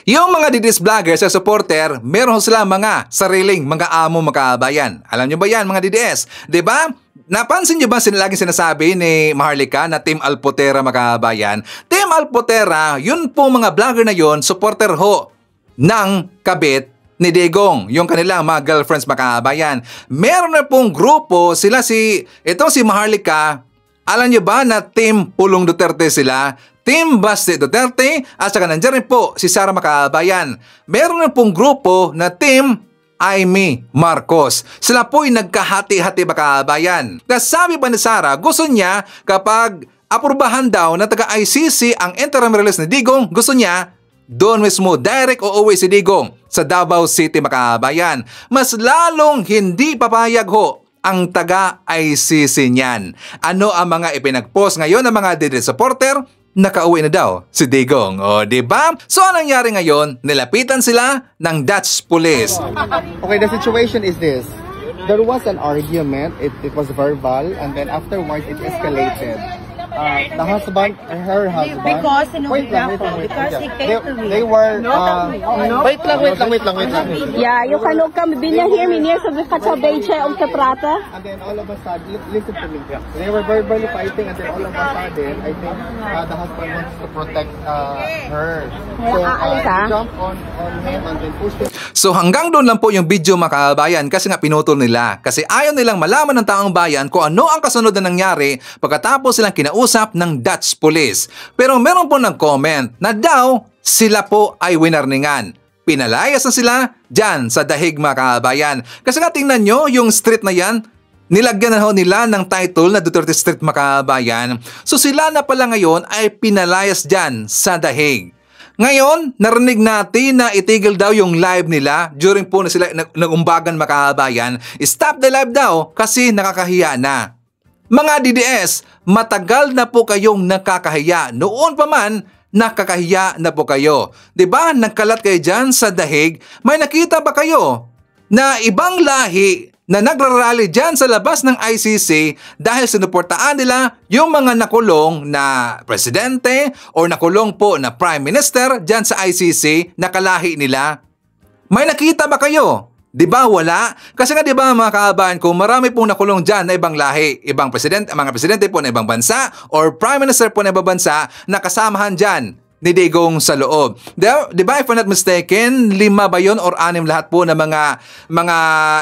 Yung mga DDS vloggers sa supporter, meron sila mga sariling mga amo mga kabayan. Alam nyo ba yan mga DDS? Diba? Napansin nyo ba laging sinasabi ni Maharlika na Team Alpotera mga kabayan? Team Alpotera, yun po mga vlogger na yun, supporter ho ng kabit ni Digong, yung kanilang mga girlfriends mga kabayan. Meron na pong grupo, itong si Maharlika, alam nyo ba na Team Pulong Duterte sila? Team Basti Duterte at saka nandiyan rin po si Sara mga kabayan. Meron na pong grupo na Team Amy Marcos. Sila po ay nagkahati-hati mga kabayan. Kasabi pa ni Sara, gusto niya kapag aprubahan daw na taga-ICC ang interim release ni Digong, gusto niya doon mismo direct uuwi si Digong sa Davao City mga kabayan. Mas lalong hindi papayag ho ang taga-ICC niyan. Ano ang mga ipinag-post ngayon ng mga DD supporter? Nakauwi na daw si Digong. O, diba? So, anong nangyari ngayon? Nilapitan sila ng Dutch police. Okay, the situation is this. There was an argument. It was verbal, and then afterwards, it escalated. The husband, her husband. Because, wait lang. because he came to me. They were, Wait lang. Yeah, you cannot come here, minir, so we catch a beche on the prata. And then all of a sudden, listen to me. They were verbally fighting, and then all of a sudden, I think the husband wants to protect her. So, he jumped on him and then pushed him. So hanggang doon lang po yung video mga kabayan kasi nga pinutol nila. Kasi ayaw nilang malaman ng taong bayan kung ano ang kasunod na nangyari pagkatapos silang kinausap ng Dutch police. Pero meron po nag-comment na daw sila po ay winarningan. Pinalayas na sila dyan sa Dahig mga kabayan. Kasi nga tingnan nyo yung street na yan, nilagyan na ho nila ng title na Duterte Street mga kabayan. So sila na pala ngayon ay pinalayas dyan sa Dahig. Ngayon, narinig natin na itigil daw yung live nila during po na sila nagumbagan makabayan. Stop the live daw kasi nakakahiya na. Mga DDS, matagal na po kayong nakakahiya. Noon pa man, nakakahiya na po kayo. Diba, nagkalat kayo dyan sa dahig, may nakita ba kayo na ibang lahi na nagrarally dyan sa labas ng ICC dahil sinuportaan nila yung mga nakulong na presidente o nakulong po na prime minister dyan sa ICC na kalahi nila? May nakita ba kayo? Diba wala? Kasi nga diba mga kababayan ko, marami pong nakulong dyan na ibang lahi, ibang presidente, mga presidente po na ibang bansa or prime minister po na ibang bansa na kasamahan dyan ni Digong sa loob. Diba, if I'm not mistaken, 5 ba yun or 6 lahat po na mga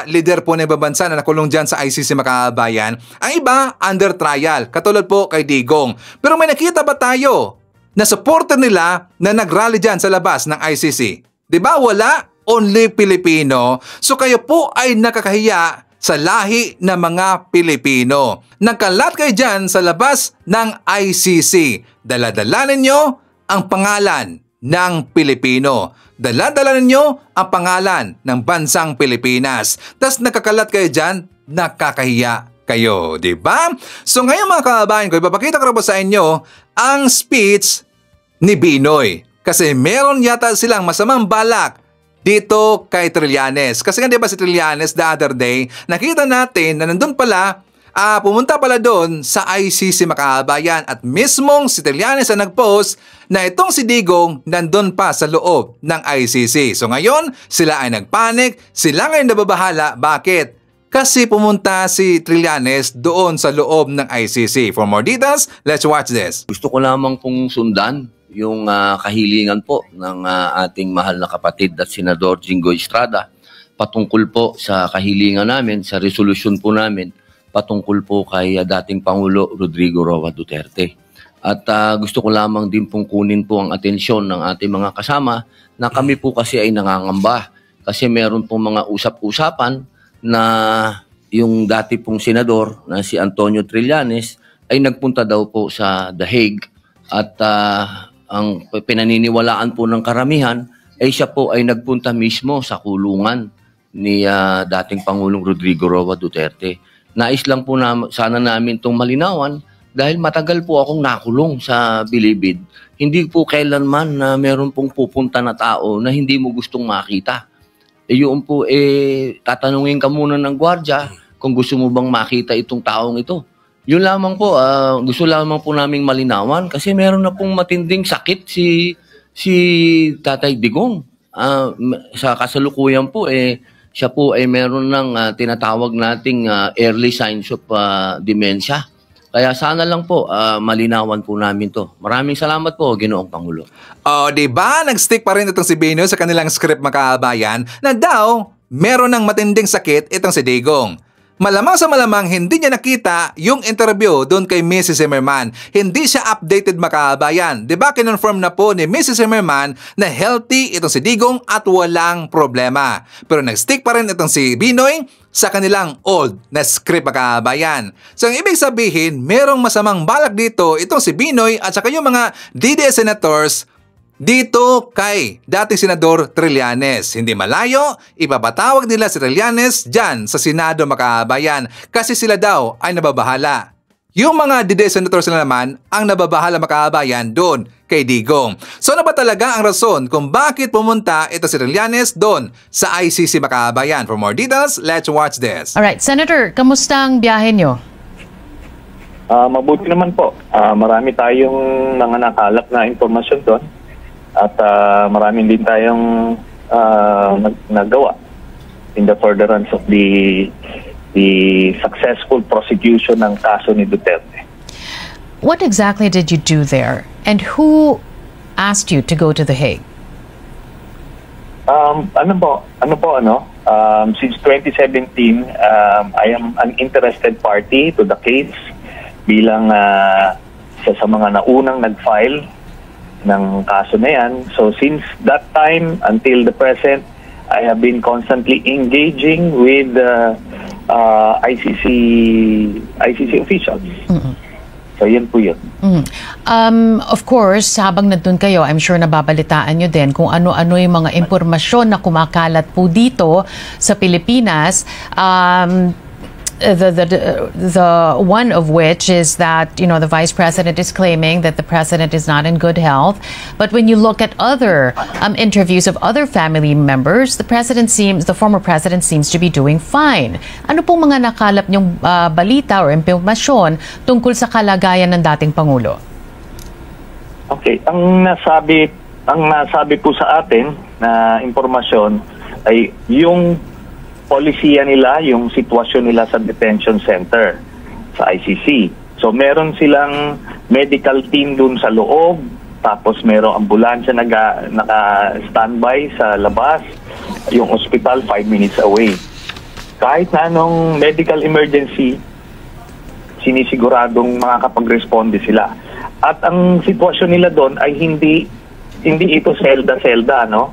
leader po na ibang bansa na nakulong dyan sa ICC makabayan. Ang iba, under trial, katulad po kay Digong. Pero may nakita ba tayo na supporter nila na nagrally dyan sa labas ng ICC? Diba wala? Only Pilipino. So kayo po ay nakakahiya sa lahi ng mga Pilipino. Nagkalat kayo dyan sa labas ng ICC. Dala-dala ninyo ang pangalan ng Pilipino. Dala-dala ninyo ang pangalan ng bansang Pilipinas. Tapos nakakalat kayo dyan, nakakahiya kayo, di ba? So ngayon mga kababayan ko, ipapakita ko po sa inyo ang speech ni Binoy. Kasi meron yata silang masamang balak dito kay Trillanes. Kasi nga diba si Trillanes the other day, nakita natin na nandun pala, pumunta pala doon sa ICC makabayan at mismong si Trillanes ang nagpost na itong si Digong nandun pa sa loob ng ICC. So ngayon, sila ay nagpanik, sila ngayon nababahala. Bakit? Kasi pumunta si Trillanes doon sa loob ng ICC. For more details, let's watch this. Gusto ko lamang pong sundan yung kahilingan po ng ating mahal na kapatid at Senador Jinggoy Estrada patungkol po sa kahilingan namin, sa resolusyon po namin patungkol po kay dating Pangulo Rodrigo Roa Duterte. At gusto ko lamang din pong kunin po ang atensyon ng ating mga kasama na kami po kasi ay nangangamba kasi meron pong mga usap-usapan na yung dati pong senador na si Antonio Trillanes ay nagpunta daw po sa The Hague at ang pinaniniwalaan po ng karamihan ay siya po ay nagpunta mismo sa kulungan ni dating Pangulong Rodrigo Roa Duterte. Nais lang po sana namin itong malinawan dahil matagal po akong nakulong sa Bilibid. Hindi po kailanman na meron pong pupunta na tao na hindi mo gustong makita. Yun po, tatanungin ka muna ng gwardya kung gusto mo bang makita itong taong ito. Yun lamang po, gusto lamang po naming malinawan kasi meron na pong matinding sakit si Tatay Digong. Sa kasalukuyan po, siya po ay meron ng tinatawag nating early signs of dementia. Kaya sana lang po malinawan po namin to. Maraming salamat po, Ginoong Pangulo. Diba? Nag-stick pa rin itong si Binoy sa kanilang script makabayan na daw meron ng matinding sakit itong si Digong. Malamang sa malamang hindi niya nakita yung interview doon kay Mrs. Zimmerman. Hindi siya updated makabayan. Diba kinonfirm na po ni Mrs. Zimmerman na healthy itong si Digong at walang problema. Pero nag-stick pa rin itong si Binoy sa kanilang old na script makabayan. So ang ibig sabihin, merong masamang balak dito itong si Binoy at saka yung mga DDS senators dito kay dating Senador Trillanes. Hindi malayo, ipapatawag nila si Trillanes dyan sa Senado makabayan kasi sila daw ay nababahala. Yung mga DDS senators na naman ang nababahala makabayan doon kay Digong. So ano ba talaga ang rason kung bakit pumunta ito si Trillanes doon sa ICC makabayan? For more details, let's watch this. Alright, Senator, kamusta ang biyahe nyo? Mabuti naman po. Marami tayong mga nakalap na impormasyon doon. At maraming din tayong nagawa in the furtherance of the successful prosecution ng kaso ni Duterte. What exactly did you do there? And who asked you to go to The Hague? Since 2017, I am an interested party to the case bilang sa mga naunang nag-file ng kaso na yan. So since that time until the present, I have been constantly engaging with ICC officials. So, yan po yun. Of course, habang nandun kayo, I'm sure nababalitaan nyo din kung ano-ano yung mga impormasyon na kumakalat po dito sa Pilipinas. The one of which is that, you know, the vice president is claiming that the president is not in good health. But when you look at other interviews of other family members, the former president seems to be doing fine. Ano pong mga nakalap niyong balita or impormasyon tungkol sa kalagayan ng dating Pangulo? Okay, ang nasabi po sa atin na impormasyon ay yung polisiya nila, yung sitwasyon nila sa detention center sa ICC. So meron silang medical team dun sa loob, tapos merong ambulansya naka-standby sa labas, yung hospital 5 minutes away. Kahit na anong medical emergency, sinisiguradong makakapag-responde sila. At ang sitwasyon nila doon ay hindi ito selda-selda, no?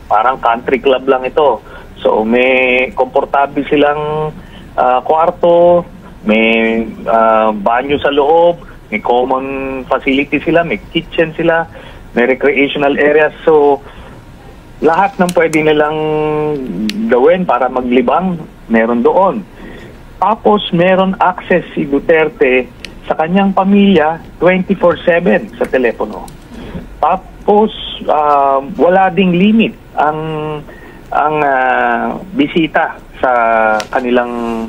Parang country club lang ito. So may komportable silang kwarto, may banyo sa loob, may common facility sila, may kitchen sila, may recreational areas. So lahat ng pwede nilang gawin para maglibang, meron doon. Tapos meron access si Duterte sa kanyang pamilya 24/7 sa telepono. Tapos wala ding limit ang bisita sa kanilang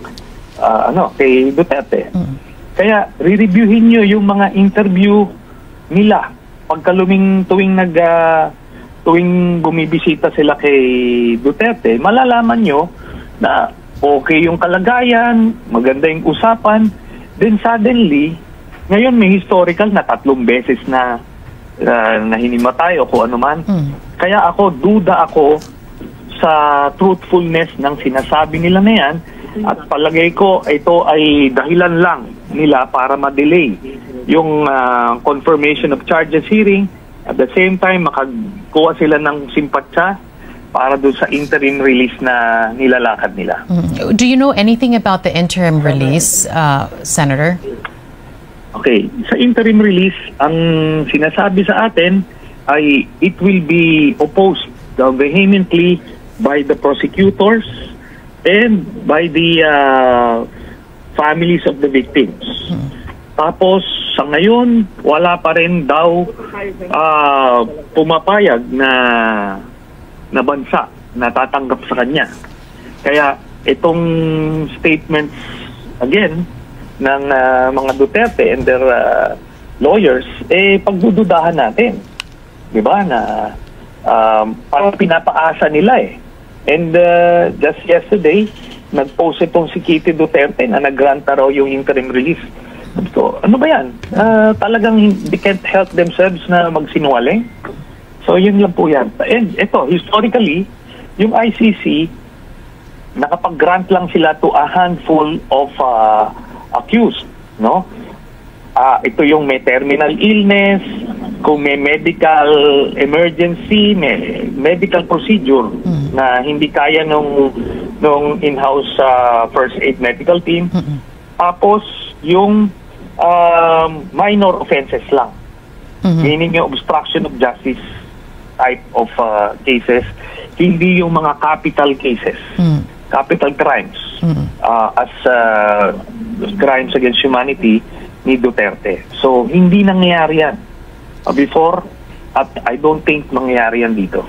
kay Duterte. Kaya re-reviewin nyo yung mga interview nila tuwing bumibisita sila kay Duterte. Malalaman nyo na okay yung kalagayan, maganda yung usapan. Then suddenly, ngayon may historical na 3 beses na hinimatay o kung ano man. Kaya duda ako sa truthfulness ng sinasabi nila na yan, at palagay ko ito ay dahilan lang nila para ma-delay yung confirmation of charges hearing. At the same time, makakuha sila ng simpatsya para doon sa interim release na nilalakad nila. Do you know anything about the interim release, Senator? Okay, sa interim release, ang sinasabi sa atin ay it will be opposed vehemently by the prosecutors and by the families of the victims. Tapos sa ngayon, wala pa rin daw pumapayag na bansa na tatanggap sa kanya. Kaya itong statements again ng mga Duterte and their lawyers, pagdududahan natin. Diba? Na parang pinapaasa nila And just yesterday, nag-post itong si Kitty Duterte na nag-granta raw yung interim release. So, ano ba yan? Talagang they can't help themselves na magsinungaling. So, yun lang po yan. And ito, historically, yung ICC, nakapag-grant lang sila to a handful of accused, no? Ito yung may terminal illness, kung may medical emergency, may medical procedure na hindi kaya nung in-house first aid medical team. Tapos, yung minor offenses lang. Meaning yung obstruction of justice type of cases, hindi yung mga capital cases, capital crimes, as crimes against humanity ni Duterte. So, hindi nangyayari yan before, at I don't think mangyayari yan dito.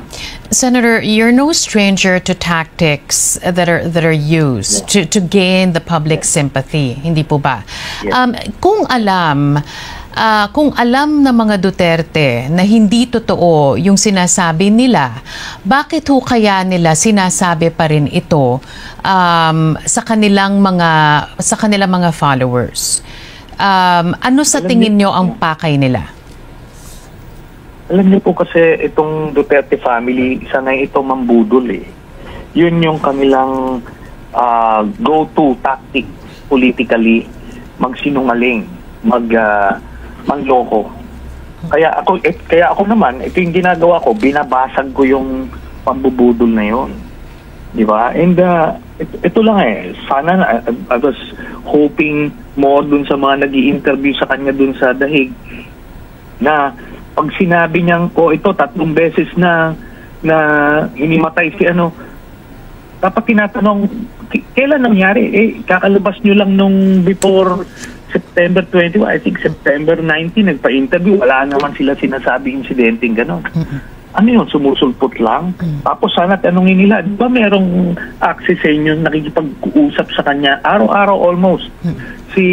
Senator, you're no stranger to tactics that are used to gain the public sympathy, hindi po ba? Kung alam ng mga Duterte na hindi totoo yung sinasabi nila, bakit ho kaya nila sinasabi pa rin ito sa kanilang mga followers? Ano sa tingin nyo ang pakay nila? Alam niyo po kasi itong Duterte family, sanay ito mambudol Yun yung kanilang go-to tactic politically, magsinungaling, mangloko. Kaya ako naman, ito yung ginagawa ko, binabasag ko yung pambubudol na yun. Di ba? And ito lang sana I was hoping mo dun sa mga nag-i-interview sa kanya dun sa dahig, na pag sinabi niyang, ito 3 beses na hinimatay si ano, dapat tinatanong, kailan nangyari? Kakalabas nyo lang nung before September 21, I think September 19, nagpa-interview, wala naman sila sinasabi insidenteng gano'n. Ano yun, sumusulpot lang? Tapos sana tanongin nila, di ba merong access sa inyo, nakikipag-uusap sa kanya, araw-araw almost. Si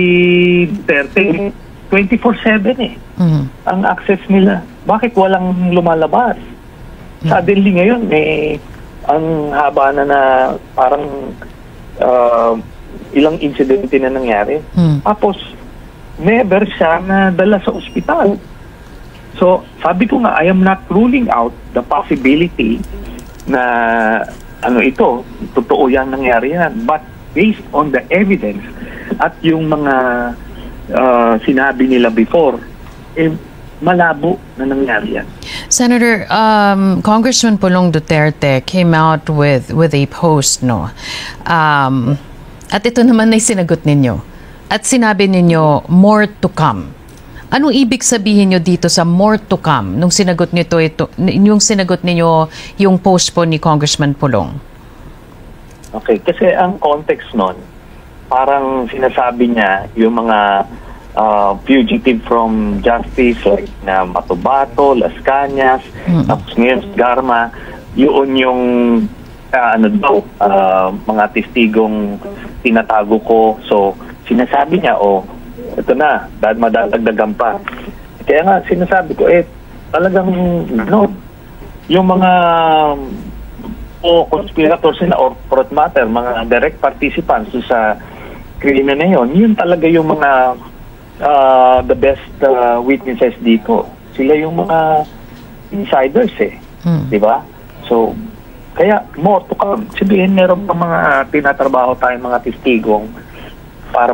Duterte, 24/7 ang access nila. Bakit walang lumalabas? Suddenly ngayon, ang haba na parang ilang insidente na nangyari. Tapos, never siya na dala sa ospital. So, sabi ko nga, I am not ruling out the possibility na ito, totoo yan nangyari yan. But based on the evidence at yung mga sinabi nila before, malabo na nangyari yan. Senator, Congressman Pulong Duterte came out with a post, no? At ito naman ay sinagot ninyo. At sinabi ninyo, more to come. Anong ibig sabihin nyo dito sa more to come nung sinagot yung sinagot ninyo yung post po ni Congressman Pulong? Okay, kasi ang context nun, parang sinasabi niya yung mga fugitive from justice like na Matubato, Las Cañas, tapos ngayon Garma, yun yung mga testigong tinatago ko. So, sinasabi niya, ito na, dahil madadagdagan pa. Kaya nga, sinasabi ko, talagang, yung mga conspirators na or for that matter, mga direct participants sa krimen na yun talaga yung mga the best witnesses dito. Sila yung mga insiders di ba? So, kaya more to come. Sabihin, meron pa mga tinatrabaho tayong mga testigong para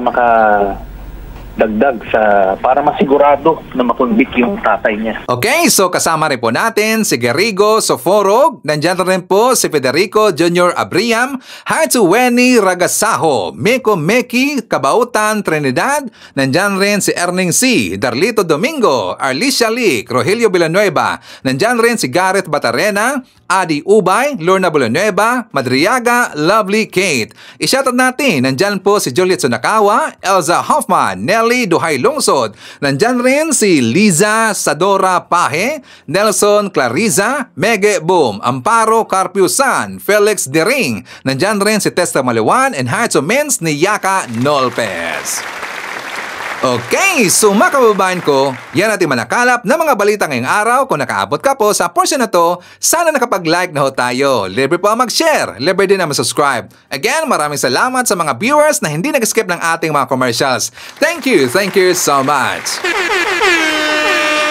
para masigurado na makonvict yung tatay niya. Okay, so kasama rin po natin si Garrigo Soforog, nandyan rin po si Federico Jr. Abriam, Hatsuweni Ragasaho, Meko Meki Cabautan Trinidad, nandyan rin si Erning C, Darlito Domingo, Arlicia Lic, Rogelio Villanueva, nandyan rin si Gareth Batarena, Adi Ubay, Lorna Villanueva, Madriaga, Lovely Kate. I-shoutout natin, nandyan po si Juliet Sunakawa, Elza Hoffman, Nelly Duhay Lungsod. Nandyan rin si Liza Sadora Pahe, Nelson Clariza, Mege Boom, Amparo Carpiusan, Felix Dering. Nandyan rin si Testa Maliwan and Hearts Mens ni Yaka Nolpez. Okay, so mga kababayan ko, yan natin manakalap na mga balita ngayong araw. Kung nakaabot ka po sa portion na to, sana nakapag-like na ho tayo. Libre po ang mag-share, libre din na mag-subscribe. Again, maraming salamat sa mga viewers na hindi nag-skip ng ating mga commercials. Thank you so much.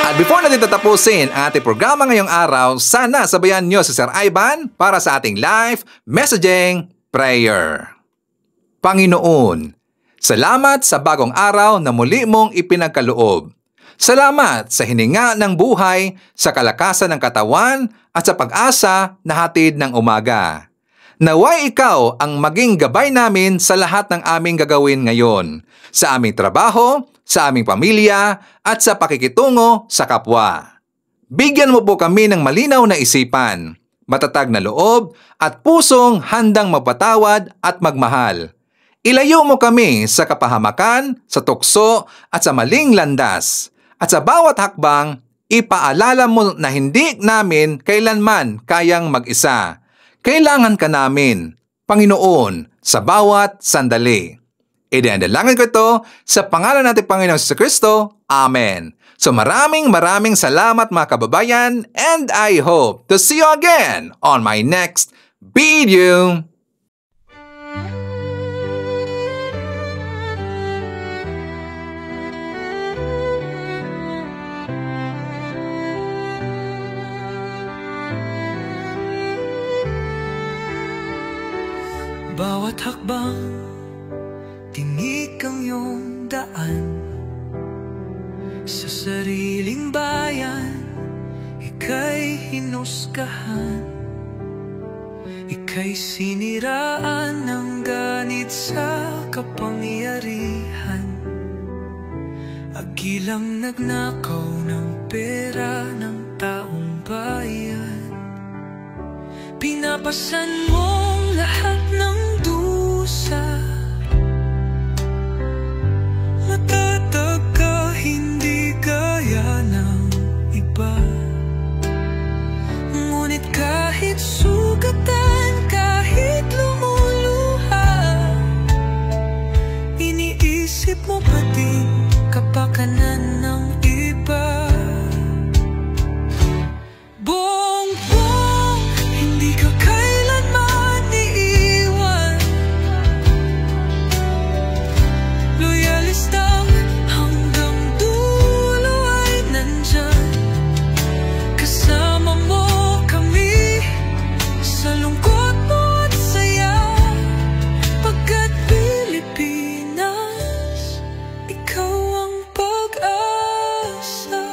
At before natin tatapusin ang ating programa ngayong araw, sana sabayan nyo si Sir Ivan para sa ating live messaging prayer. Panginoon, salamat sa bagong araw na muli mong ipinagkaloob. Salamat sa hininga ng buhay, sa kalakasan ng katawan at sa pag-asa na hatid ng umaga. Naway ikaw ang maging gabay namin sa lahat ng aming gagawin ngayon, sa aming trabaho, sa aming pamilya at sa pakikitungo sa kapwa. Bigyan mo po kami ng malinaw na isipan, matatag na loob at pusong handang magpatawad at magmahal. Ilayo mo kami sa kapahamakan, sa tukso at sa maling landas. At sa bawat hakbang, ipaalala mo na hindi namin kailanman kayang mag-isa. Kailangan ka namin, Panginoon, sa bawat sandali. Idinadalangin ko ito sa pangalan natin Panginoon Jesucristo. Amen. So maraming salamat mga kababayan, and I hope to see you again on my next video. Bawat hakbang, tinik ang iyong daan. Sa sariling bayan, ika'y hinusgahan. Ika'y siniraan ng ganit sa kapangyarihan. Hagilang nagnakaw ng pera ng taong bayan. Pinapasan mong lahat ng dusa. Matatag ka, hindi gaya ng iba. Ngunit kahit sugatan, kahit lumuluha, iniisip mo pa din kapakanan ng iba. Bongbong, hindi ka kailanman iiwan. Loyalistang hanggang dulo ay nandyan. Kasama mo kami sa lungkot mo at saya. Pagkat Pilipinas, ikaw ang pag-asa.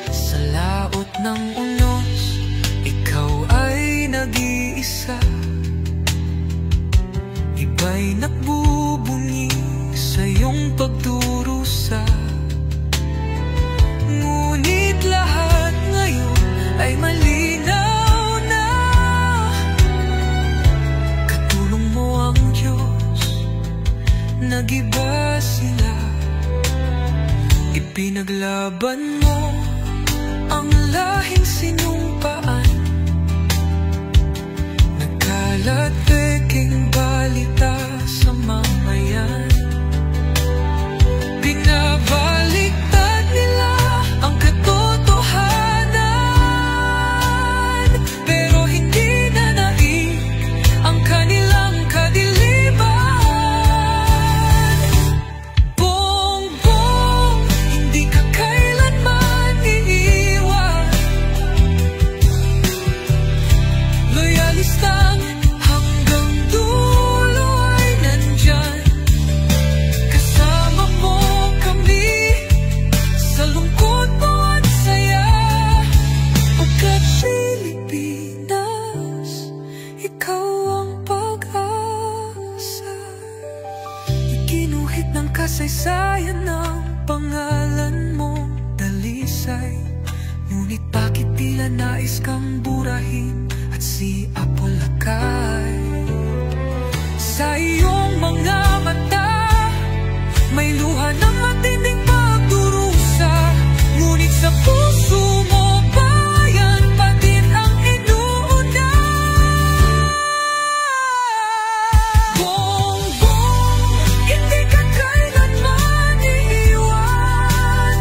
Sa laot ng unos, ikaw ay nag-iisa. Iba'y nagbubunyi sa iyong pagdurusa. Ngunit lahat ngayon ay malinaw na. Katulong mo ang Diyos, nag-iba sila. Ipinaglaban mo ang lahing sinumpaan. Nagkalat peking balita sa mamayan. Binabaliktad nila ang katotohanan, pero hindi na naig ang kanilang kadiliman. Bongbong, hindi ka kailanman iiwan. Loyalistang hanggang dulo ay nandyan. Kasama mo kami sa lungkot mo at saya. Pagkat Pilipinas, ikaw ang pag-asa. Iginuhit ng kasaysayan ng pangalan mo, dalisay. Ngunit bakit tila nais kang burahin at si Apolacay? Sa iyong mga mata, may luha ng matinding pagdurusa. Ngunit sa puso mo, bayan pa din ang inuuna. Bongbong, hindi ka kailanman iiwan.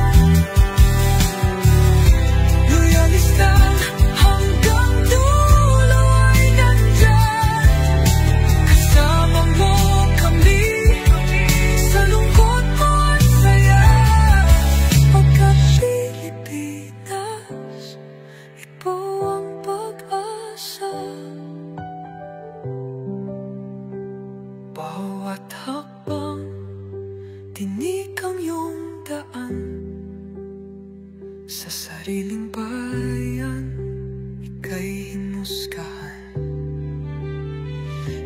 Loyalistang hanggang dulo ay nandyan. Kasama mo kami sa lungkot mo at saya. Pagkat Pilipinas, ikaw ang pag-asa. Bawat hakbang, tinik ang iyong daan. Sa sariling bayan, ika'y hinusgahan.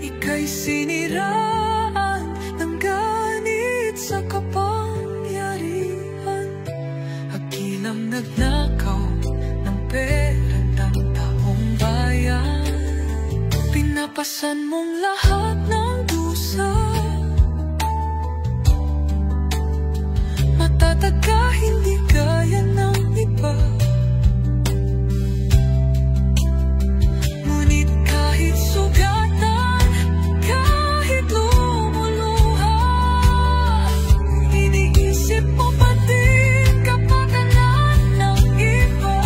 Ika'y siniraan ng ganit sa kapangyarihan. Hagilang nagnakaw ng pera ng taong bayan. Pinapasan mong lahat ng dusa. Matatag ka, hindi gaya ng iba. Ngunit kahit sugatan, kahit lumuluha, iniisip mo pa din kapakanan ng iba.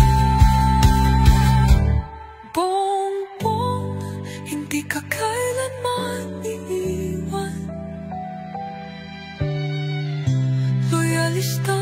Bongbong, hindi ka kailanman iiwan. Loyalista